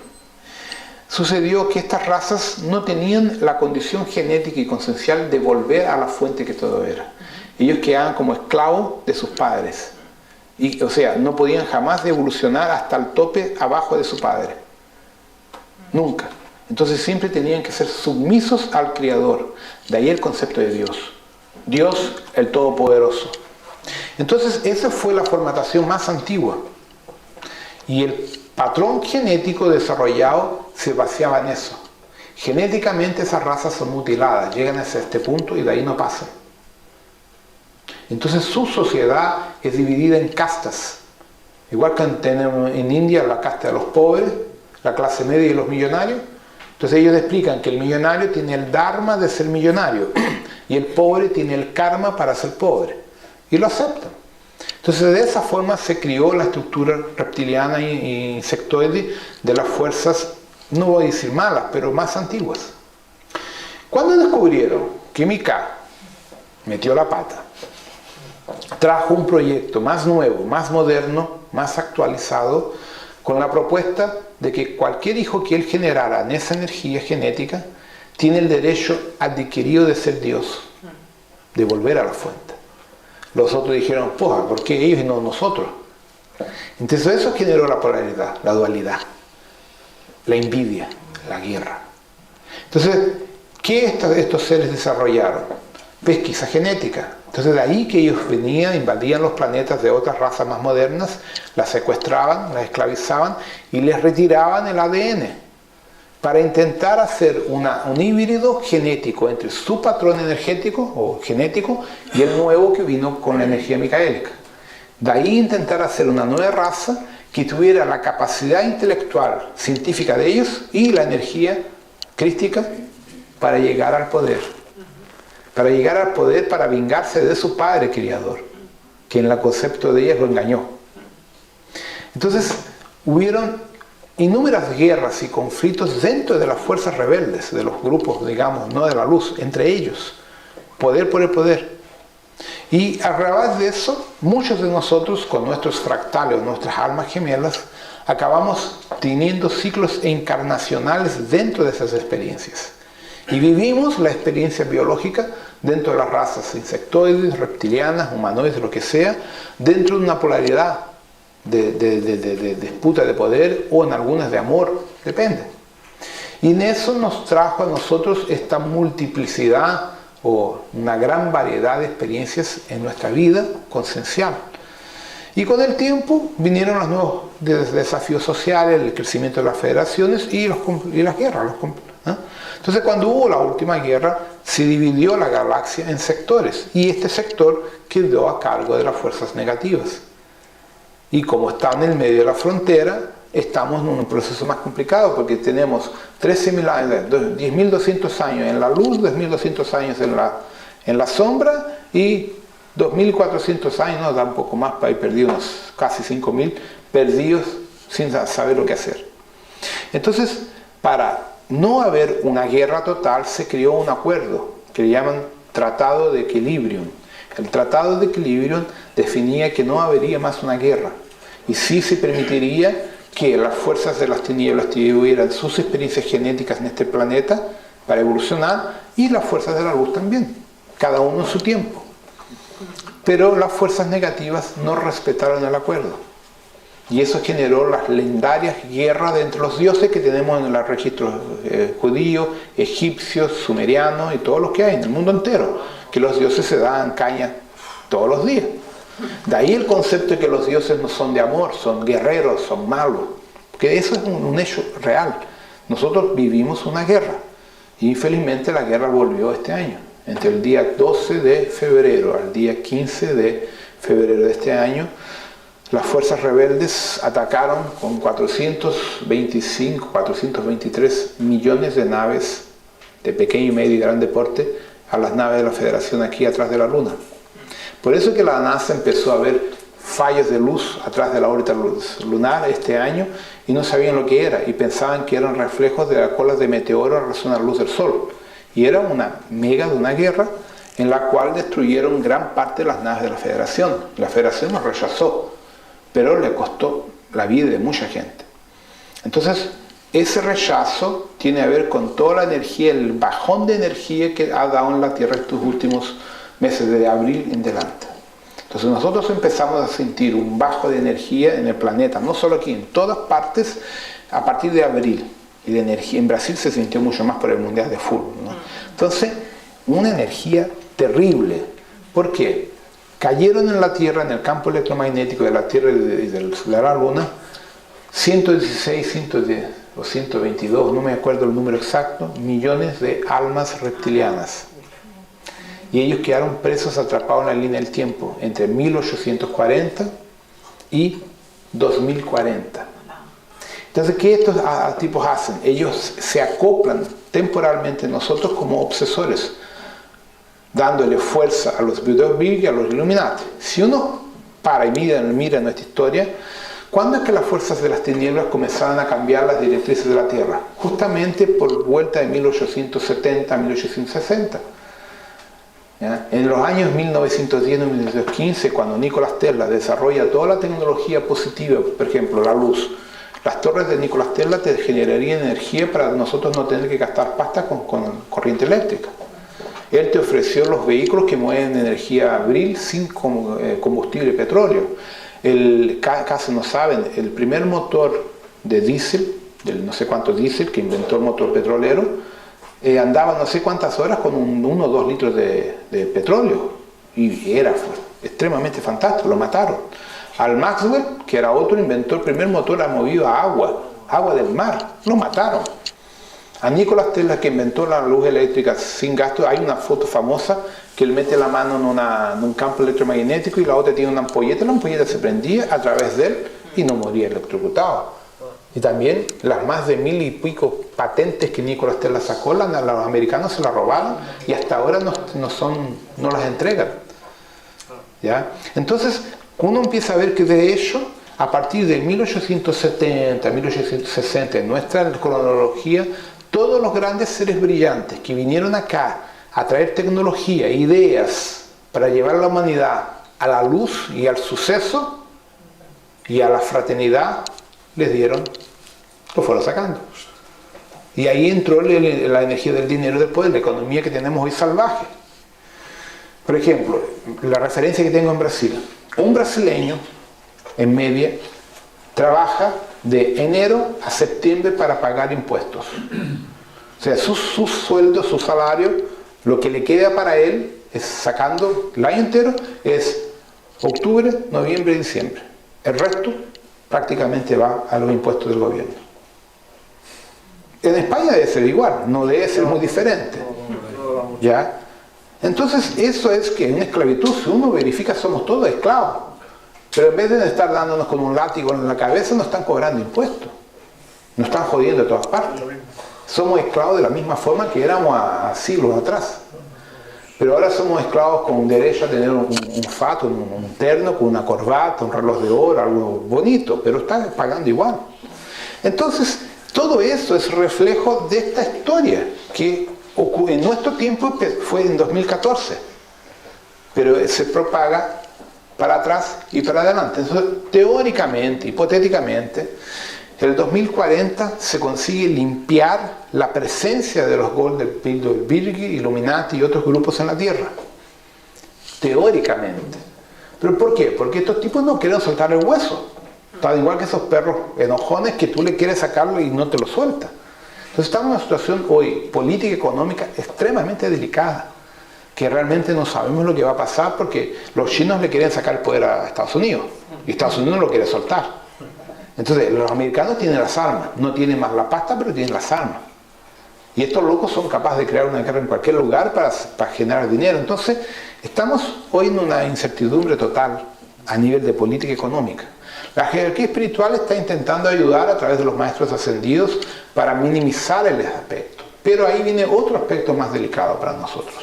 sucedió que estas razas no tenían la condición genética y consciencial de volver a la fuente que todo era. Ellos quedaban como esclavos de sus padres. Y, o sea, no podían jamás evolucionar hasta el tope abajo de su padre. Nunca. Entonces siempre tenían que ser submisos al Creador. De ahí el concepto de Dios. Dios, el Todopoderoso. Entonces esa fue la formatación más antigua. Y el patrón genético desarrollado se baseaba en eso. Genéticamente esas razas son mutiladas, llegan hasta este punto y de ahí no pasan. Entonces su sociedad es dividida en castas. Igual que tenemos en India la casta de los pobres, la clase media y los millonarios. Entonces ellos explican que el millonario tiene el dharma de ser millonario y el pobre tiene el karma para ser pobre. Y lo aceptan. Entonces, de esa forma se creó la estructura reptiliana e insectoide de las fuerzas, no voy a decir malas, pero más antiguas. Cuando descubrieron que Mika metió la pata, trajo un proyecto más nuevo, más moderno, más actualizado, con la propuesta de que cualquier hijo que él generara en esa energía genética tiene el derecho adquirido de ser Dios, de volver a la fuente. Los otros dijeron, pues, ¿por qué ellos y no nosotros? Entonces eso generó la polaridad, la dualidad, la envidia, la guerra. Entonces, ¿qué estos seres desarrollaron? Pesquisa genética. Entonces de ahí que ellos venían, invadían los planetas de otras razas más modernas, las secuestraban, las esclavizaban y les retiraban el ADN para intentar hacer un híbrido genético entre su patrón energético o genético y el nuevo que vino con la energía micaélica. De ahí intentar hacer una nueva raza que tuviera la capacidad intelectual, científica de ellos y la energía crística para llegar al poder. Para llegar al poder, para vengarse de su padre criador, que en el concepto de ellas lo engañó. Entonces, hubieron innumerables guerras y conflictos dentro de las fuerzas rebeldes, de los grupos, digamos, no de la luz, entre ellos, poder por el poder. Y a raíz de eso, muchos de nosotros, con nuestros fractales o nuestras almas gemelas, acabamos teniendo ciclos encarnacionales dentro de esas experiencias. Y vivimos la experiencia biológica dentro de las razas insectoides, reptilianas, humanoides, lo que sea, dentro de una polaridad de disputa de poder o en algunas de amor, depende. Y en eso nos trajo a nosotros esta multiplicidad o una gran variedad de experiencias en nuestra vida consciencial. Y con el tiempo vinieron los nuevos desafíos sociales, el crecimiento de las federaciones y las guerras. Entonces, cuando hubo la última guerra, se dividió la galaxia en sectores y este sector quedó a cargo de las fuerzas negativas. Y como está en el medio de la frontera, estamos en un proceso más complicado porque tenemos 10.200 años en la luz, 10.200 años en la sombra y 2.400 años, no da un poco más, para ir perdidos, casi 5.000, perdidos sin saber lo que hacer. Entonces, para no haber una guerra total, se creó un acuerdo que le llaman Tratado de Equilibrium. El Tratado de Equilibrium definía que no habría más una guerra y sí se permitiría que las fuerzas de las tinieblas tuvieran sus experiencias genéticas en este planeta para evolucionar y las fuerzas de la luz también, cada uno en su tiempo. Pero las fuerzas negativas no respetaron el acuerdo. Y eso generó las legendarias guerras entre los dioses que tenemos en los registros judíos, egipcios, sumerianos y todos los que hay en el mundo entero, que los dioses se dan caña todos los días. De ahí el concepto de que los dioses no son de amor, son guerreros, son malos, porque eso es un hecho real. Nosotros vivimos una guerra y infelizmente la guerra volvió este año, entre el día 12 de febrero al día 15 de febrero de este año. Las fuerzas rebeldes atacaron con 423 millones de naves de pequeño y medio y gran porte a las naves de la Federación aquí atrás de la Luna. Por eso que la NASA empezó a ver fallos de luz atrás de la órbita lunar este año y no sabían lo que era y pensaban que eran reflejos de las colas de meteoro en relación a la luz del Sol. Y era una mega de una guerra en la cual destruyeron gran parte de las naves de la Federación. La Federación nos rechazó, pero le costó la vida de mucha gente. Entonces, ese rechazo tiene que ver con toda la energía, el bajón de energía que ha dado en la Tierra estos últimos meses, de abril en adelante. Entonces nosotros empezamos a sentir un bajo de energía en el planeta, no solo aquí, en todas partes, a partir de abril. Y de energía, en Brasil se sintió mucho más por el Mundial de Fútbol, ¿no? Entonces, una energía terrible. ¿Por qué? Cayeron en la Tierra, en el campo electromagnético de la Tierra y de la Luna, 116, 110 o 122, no me acuerdo el número exacto, millones de almas reptilianas. Y ellos quedaron presos, atrapados en la línea del tiempo, entre 1840 y 2040. Entonces, ¿qué estos tipos hacen? Ellos se acoplan temporalmente a nosotros como obsesores, dándole fuerza a los Bilderberg y a los Illuminati. Si uno para y mira nuestra historia, ¿cuándo es que las fuerzas de las tinieblas comenzaron a cambiar las directrices de la Tierra? Justamente por vuelta de 1870 a 1860. ¿Ya? En los años 1910-1915, cuando Nikola Tesla desarrolla toda la tecnología positiva, por ejemplo, la luz, las torres de Nikola Tesla te generarían energía para nosotros no tener que gastar pasta con corriente eléctrica. Él te ofreció los vehículos que mueven energía abril sin combustible petróleo. Casi no saben, el primer motor de diésel, del no sé cuánto diésel que inventó el motor petrolero, andaba no sé cuántas horas con 1 o 2 litros de petróleo. Y era extremadamente fantástico, lo mataron. Al Maxwell, que era otro, inventó el primer motor movido a agua del mar, lo mataron. A Nikola Tesla, que inventó la luz eléctrica sin gasto, hay una foto famosa que él mete la mano en un campo electromagnético y la otra tiene una ampolleta se prendía a través de él y no moría electrocutado. Y también las más de 1000 y pico patentes que Nikola Tesla sacó, los americanos se las robaron y hasta ahora no las entregan. ¿Ya? Entonces, uno empieza a ver que de hecho, a partir de 1870, 1860, en nuestra cronología, todos los grandes seres brillantes que vinieron acá a traer tecnología, ideas para llevar a la humanidad a la luz y al suceso y a la fraternidad, lo fueron sacando. Y ahí entró la energía del dinero, del poder, la economía que tenemos hoy salvaje. Por ejemplo, la referencia que tengo en Brasil. Un brasileño, en media, trabaja de enero a septiembre para pagar impuestos. O sea, su sueldo, su salario, lo que le queda para él, es sacando el año entero, es octubre, noviembre y diciembre. El resto prácticamente va a los impuestos del gobierno. En España debe ser igual, no debe ser muy diferente. ¿Ya? Entonces, eso es que en esclavitud, si uno verifica, somos todos esclavos. Pero en vez de estar dándonos con un látigo en la cabeza, nos están cobrando impuestos. Nos están jodiendo de todas partes. Somos esclavos de la misma forma que éramos a siglos atrás. Pero ahora somos esclavos con derecho a tener un fato, un terno, con una corbata, un reloj de oro, algo bonito, pero están pagando igual. Entonces, todo eso es reflejo de esta historia que ocurre en nuestro tiempo, fue en 2014, pero se propaga para atrás y para adelante. Entonces, teóricamente, hipotéticamente, el 2040 se consigue limpiar la presencia de los Bilderberg, Illuminati y otros grupos en la Tierra. Teóricamente. ¿Pero por qué? Porque estos tipos no quieren soltar el hueso. Tal igual que esos perros enojones que tú le quieres sacarlo y no te lo suelta. Entonces estamos en una situación hoy política y económica extremadamente delicada, que realmente no sabemos lo que va a pasar porque los chinos le quieren sacar el poder a Estados Unidos y Estados Unidos no lo quiere soltar. Entonces los americanos tienen las armas, no tienen más la pasta, pero tienen las armas. Y estos locos son capaces de crear una guerra en cualquier lugar para generar dinero. Entonces estamos hoy en una incertidumbre total a nivel de política económica. La jerarquía espiritual está intentando ayudar a través de los maestros ascendidos para minimizar el aspecto. Pero ahí viene otro aspecto más delicado para nosotros.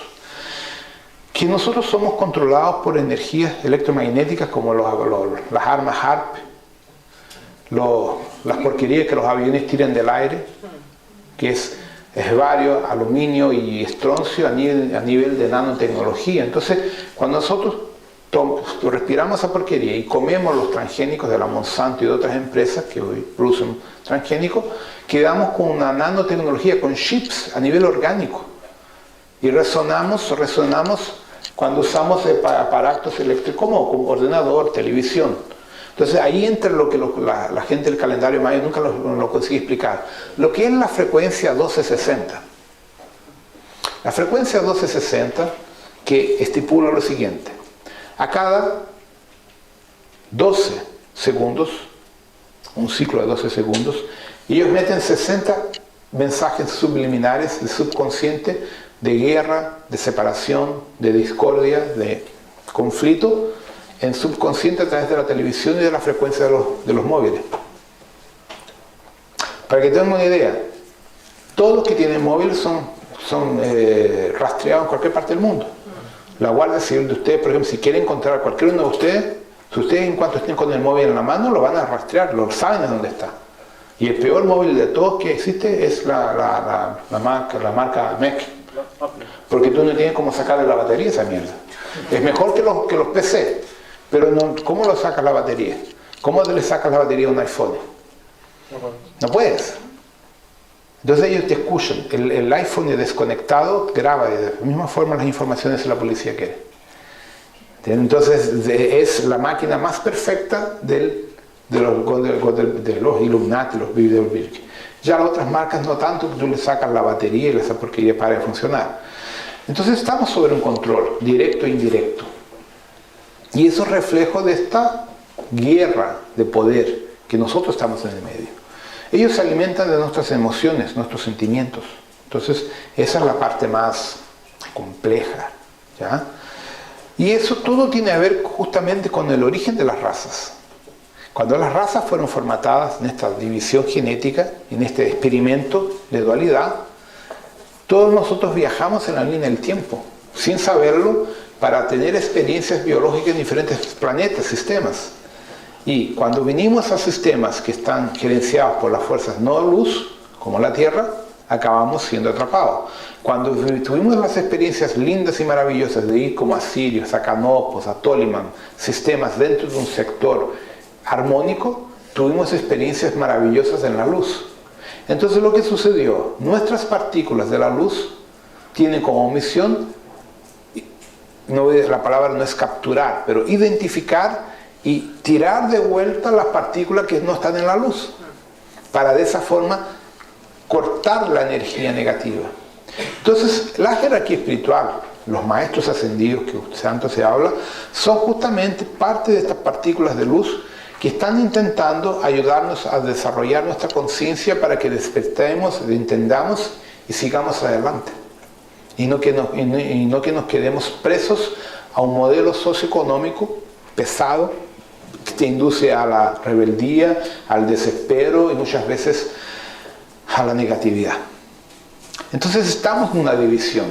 Que nosotros somos controlados por energías electromagnéticas como las armas HARP, las porquerías que los aviones tiran del aire, que es bario, aluminio y estroncio a nivel de nanotecnología. Entonces, cuando nosotros respiramos esa porquería y comemos los transgénicos de la Monsanto y de otras empresas que hoy producen transgénicos, quedamos con una nanotecnología, con chips a nivel orgánico. Y resonamos cuando usamos aparatos eléctricos como ordenador, televisión. Entonces ahí entra lo que la gente del calendario maya nunca lo consigue explicar. Lo que es la frecuencia 1260. La frecuencia 1260 que estipula lo siguiente. A cada 12 segundos, un ciclo de 12 segundos, ellos meten 60 mensajes subliminares del subconsciente de guerra, de separación, de discordia, de conflicto, en subconsciente a través de la televisión y de la frecuencia de los móviles. Para que tengan una idea, todos los que tienen móvil son rastreados en cualquier parte del mundo. La Guardia Civil de ustedes, por ejemplo, si quiere encontrar a cualquiera uno de ustedes, Si ustedes en cuanto estén con el móvil en la mano lo van a rastrear, lo saben de dónde está. Y el peor móvil de todos que existe es la marca MEC. Porque tú no tienes cómo sacarle la batería a esa mierda. Es mejor que los PC, pero no, ¿cómo lo sacas la batería? ¿Cómo le sacas la batería a un iPhone? No puedes. Entonces ellos te escuchan. El iPhone desconectado graba de la misma forma las informaciones que la policía quiere. Entonces es la máquina más perfecta de los Illuminati, los Bilderberg. Ya las otras marcas no tanto, que tú le sacas la batería y esa porquería para de funcionar. Entonces estamos sobre un control, directo e indirecto. Y eso es reflejo de esta guerra de poder que nosotros estamos en el medio. Ellos se alimentan de nuestras emociones, nuestros sentimientos. Entonces esa es la parte más compleja, ¿ya? Y eso todo tiene que ver justamente con el origen de las razas. Cuando las razas fueron formatadas en esta división genética, en este experimento de dualidad, todos nosotros viajamos en la línea del tiempo, sin saberlo, para tener experiencias biológicas en diferentes planetas, sistemas. Y cuando vinimos a sistemas que están gerenciados por las fuerzas no luz, como la Tierra, acabamos siendo atrapados. Cuando tuvimos las experiencias lindas y maravillosas de ir como a Sirius, a Canopus, a Toliman, sistemas dentro de un sector armónico, tuvimos experiencias maravillosas en la luz. Entonces lo que sucedió, nuestras partículas de la luz tienen como misión, la palabra no es capturar, pero identificar y tirar de vuelta las partículas que no están en la luz, para de esa forma cortar la energía negativa. Entonces la jerarquía espiritual, los maestros ascendidos que tanto se habla, son justamente parte de estas partículas de luz que están intentando ayudarnos a desarrollar nuestra conciencia para que despertemos, entendamos y sigamos adelante. Y no que nos quedemos presos a un modelo socioeconómico pesado que te induce a la rebeldía, al desespero y muchas veces a la negatividad. Entonces estamos en una división.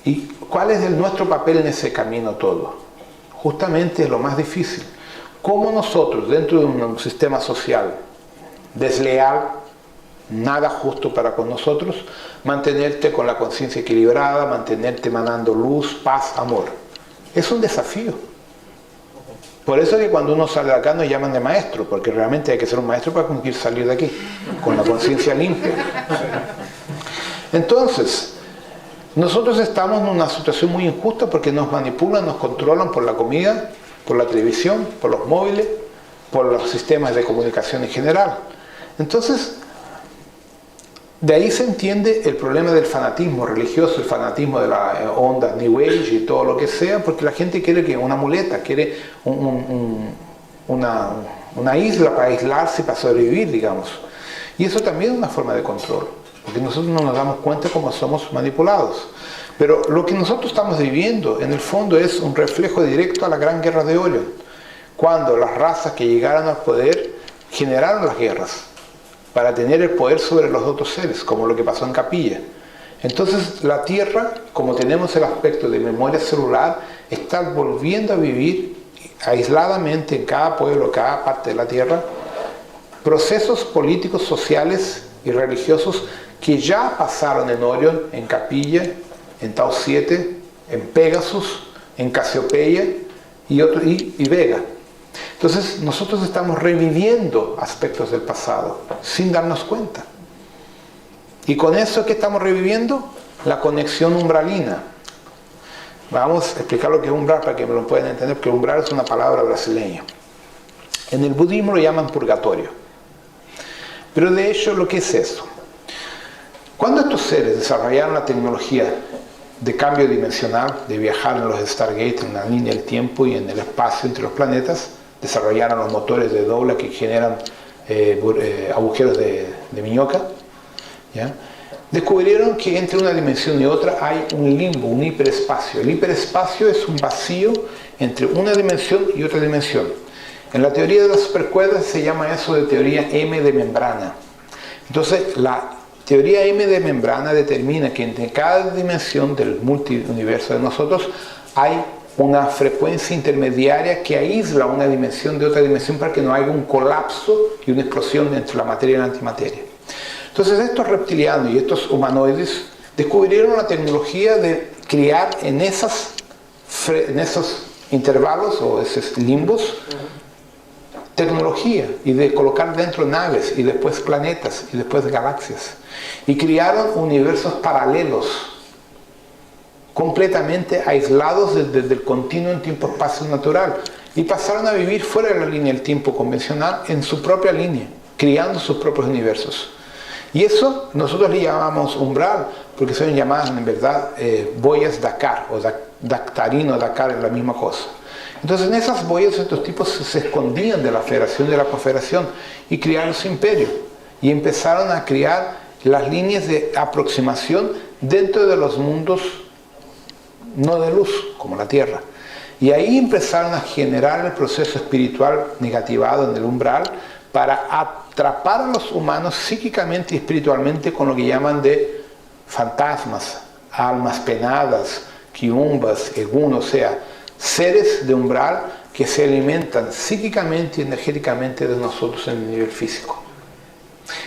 ¿Y cuál es nuestro papel en ese camino todo? Justamente es lo más difícil. ¿Cómo nosotros, dentro de un sistema social desleal, nada justo para con nosotros, mantenerte con la conciencia equilibrada, mantenerte emanando luz, paz, amor? Es un desafío. Por eso es que cuando uno sale de acá nos llaman de maestro, porque realmente hay que ser un maestro para conseguir salir de aquí, con la conciencia limpia. Entonces, nosotros estamos en una situación muy injusta porque nos manipulan, nos controlan por la comida, por la televisión, por los móviles, por los sistemas de comunicación en general. Entonces, de ahí se entiende el problema del fanatismo religioso, el fanatismo de la onda New Age y todo lo que sea, porque la gente quiere que una muleta, quiere una isla para aislarse, para sobrevivir, digamos. Y eso también es una forma de control, porque nosotros no nos damos cuenta cómo somos manipulados. Pero lo que nosotros estamos viviendo, en el fondo, es un reflejo directo a la Gran Guerra de Orion, cuando las razas que llegaron al poder generaron las guerras para tener el poder sobre los otros seres, como lo que pasó en Capilla. Entonces la Tierra, como tenemos el aspecto de memoria celular, está volviendo a vivir aisladamente en cada pueblo, cada parte de la Tierra, procesos políticos, sociales y religiosos que ya pasaron en Orion, en Capilla, en Tau 7, en Pegasus, en Casiopeia y Vega. Entonces nosotros estamos reviviendo aspectos del pasado sin darnos cuenta. Y con eso, ¿qué estamos reviviendo? La conexión umbralina. Vamos a explicar lo que es umbral para que me lo puedan entender, porque umbral es una palabra brasileña. En el budismo lo llaman purgatorio. Pero de hecho, ¿lo que es eso? Cuando estos seres desarrollaron la tecnología de cambio dimensional, de viajar en los Stargate, en la línea del tiempo y en el espacio entre los planetas, desarrollaron los motores de doble que generan agujeros de minhoca, ¿ya? Descubrieron que entre una dimensión y otra hay un limbo, un hiperespacio. El hiperespacio es un vacío entre una dimensión y otra dimensión. En la teoría de las supercuerdas se llama eso de teoría M de membrana. Entonces la teoría M de membrana determina que entre cada dimensión del multiuniverso de nosotros hay una frecuencia intermediaria que aísla una dimensión de otra dimensión para que no haya un colapso y una explosión entre la materia y la antimateria. Entonces estos reptilianos y estos humanoides descubrieron la tecnología de crear en esos intervalos o esos limbos tecnología y de colocar dentro naves y después planetas y después galaxias. Y crearon universos paralelos completamente aislados desde el continuo en tiempo-espacio natural y pasaron a vivir fuera de la línea del tiempo convencional en su propia línea, creando sus propios universos. Y eso nosotros le llamamos umbral, porque son llamadas en verdad boyas Dakar, o Dactarino, Dakar es la misma cosa. Entonces en esas boyas estos tipos se escondían de la federación, de la confederación, y crearon su imperio. Y empezaron a crear las líneas de aproximación dentro de los mundos no de luz, como la Tierra. Y ahí empezaron a generar el proceso espiritual negativado en el umbral para atrapar a los humanos psíquicamente y espiritualmente con lo que llaman de fantasmas, almas penadas, quiumbas, egún, o sea, seres de umbral que se alimentan psíquicamente y energéticamente de nosotros en el nivel físico.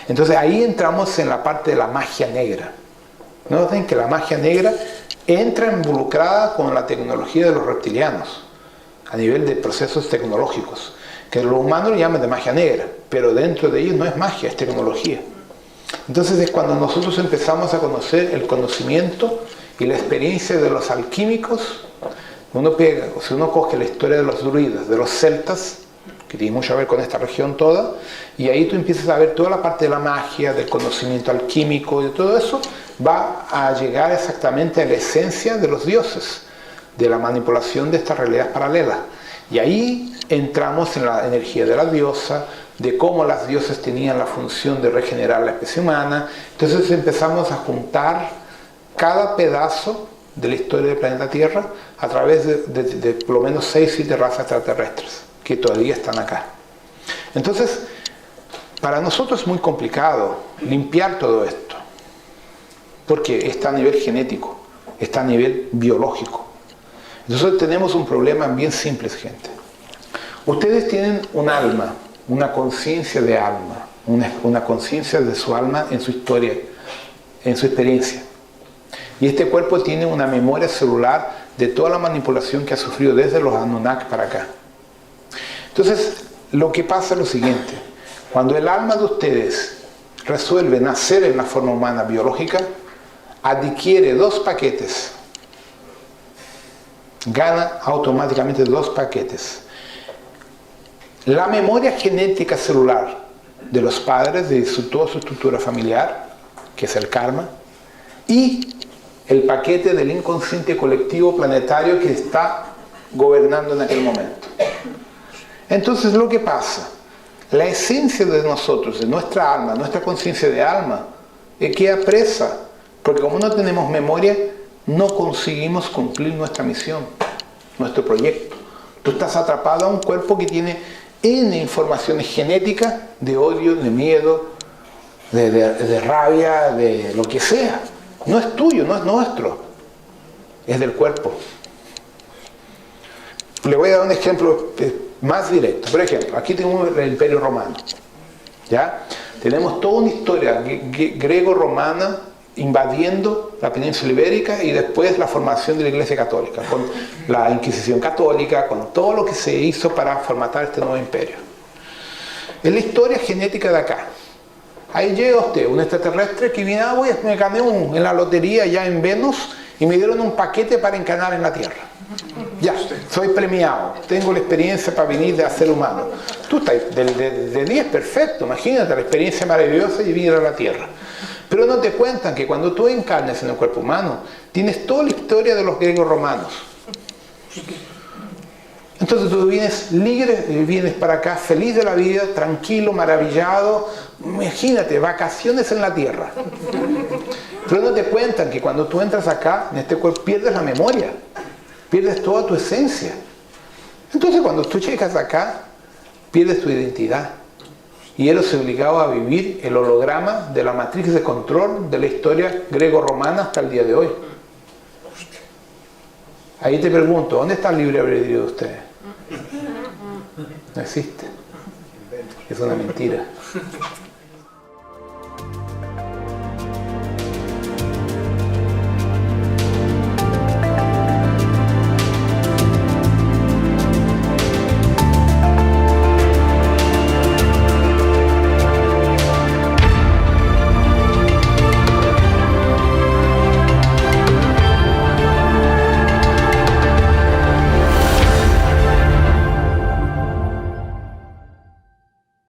Entonces ahí entramos en la parte de la magia negra. Noten que la magia negra entra involucrada con la tecnología de los reptilianos a nivel de procesos tecnológicos, que los humanos le llaman de magia negra, pero dentro de ellos no es magia, es tecnología. Entonces es cuando nosotros empezamos a conocer el conocimiento y la experiencia de los alquímicos. Si uno coge la historia de los druidas, de los celtas, que tiene mucho que ver con esta región toda, y ahí tú empiezas a ver toda la parte de la magia, del conocimiento alquímico y de todo eso, va a llegar exactamente a la esencia de los dioses, de la manipulación de estas realidades paralelas. Y ahí entramos en la energía de la diosa, de cómo las diosas tenían la función de regenerar la especie humana. Entonces empezamos a juntar cada pedazo de la historia del planeta Tierra a través de por lo menos 6 o 7 razas extraterrestres que todavía están acá. Entonces, para nosotros es muy complicado limpiar todo esto, porque está a nivel genético, está a nivel biológico. Entonces tenemos un problema bien simple, gente. Ustedes tienen un alma, una conciencia de alma, una conciencia de su alma en su historia, en su experiencia. Y este cuerpo tiene una memoria celular de toda la manipulación que ha sufrido desde los Anunnaki para acá. Entonces, lo que pasa es lo siguiente. Cuando el alma de ustedes resuelve nacer en la forma humana biológica, adquiere 2 paquetes. Gana automáticamente 2 paquetes. La memoria genética celular de los padres, de toda su estructura familiar, que es el karma, y el paquete del inconsciente colectivo planetario que está gobernando en aquel momento. Entonces lo que pasa, la esencia de nosotros, de nuestra alma, nuestra conciencia de alma, queda presa, porque como no tenemos memoria, no conseguimos cumplir nuestra misión, nuestro proyecto. Tú estás atrapado a un cuerpo que tiene N informaciones genéticas de odio, de miedo, de rabia, de lo que sea. No es tuyo, no es nuestro, es del cuerpo. Le voy a dar un ejemplo más directo. Por ejemplo, aquí tenemos el Imperio Romano, ¿ya? Tenemos toda una historia grego-romana invadiendo la península ibérica y después la formación de la Iglesia Católica, con la Inquisición Católica, con todo lo que se hizo para formatar este nuevo imperio. Es la historia genética de acá. Ahí llega usted, un extraterrestre que viene, me gané en la lotería ya en Venus y me dieron un paquete para encarnar en la Tierra. Ya, soy premiado, tengo la experiencia para venir de ser humano. Tú estás de 10, perfecto, imagínate la experiencia maravillosa y venir a la Tierra. Pero no te cuentan que cuando tú encarnes en el cuerpo humano, tienes toda la historia de los griegos romanos. Entonces tú vienes libre, vienes para acá feliz de la vida, tranquilo, maravillado. Imagínate, vacaciones en la Tierra. Pero no te cuentan que cuando tú entras acá, en este cuerpo, pierdes la memoria, pierdes toda tu esencia. Entonces cuando tú llegas acá, pierdes tu identidad. Y eres obligado a vivir el holograma de la matriz de control de la historia grego-romana hasta el día de hoy. Ahí te pregunto, ¿dónde está el libre albedrío de ustedes? No existe. Es una mentira.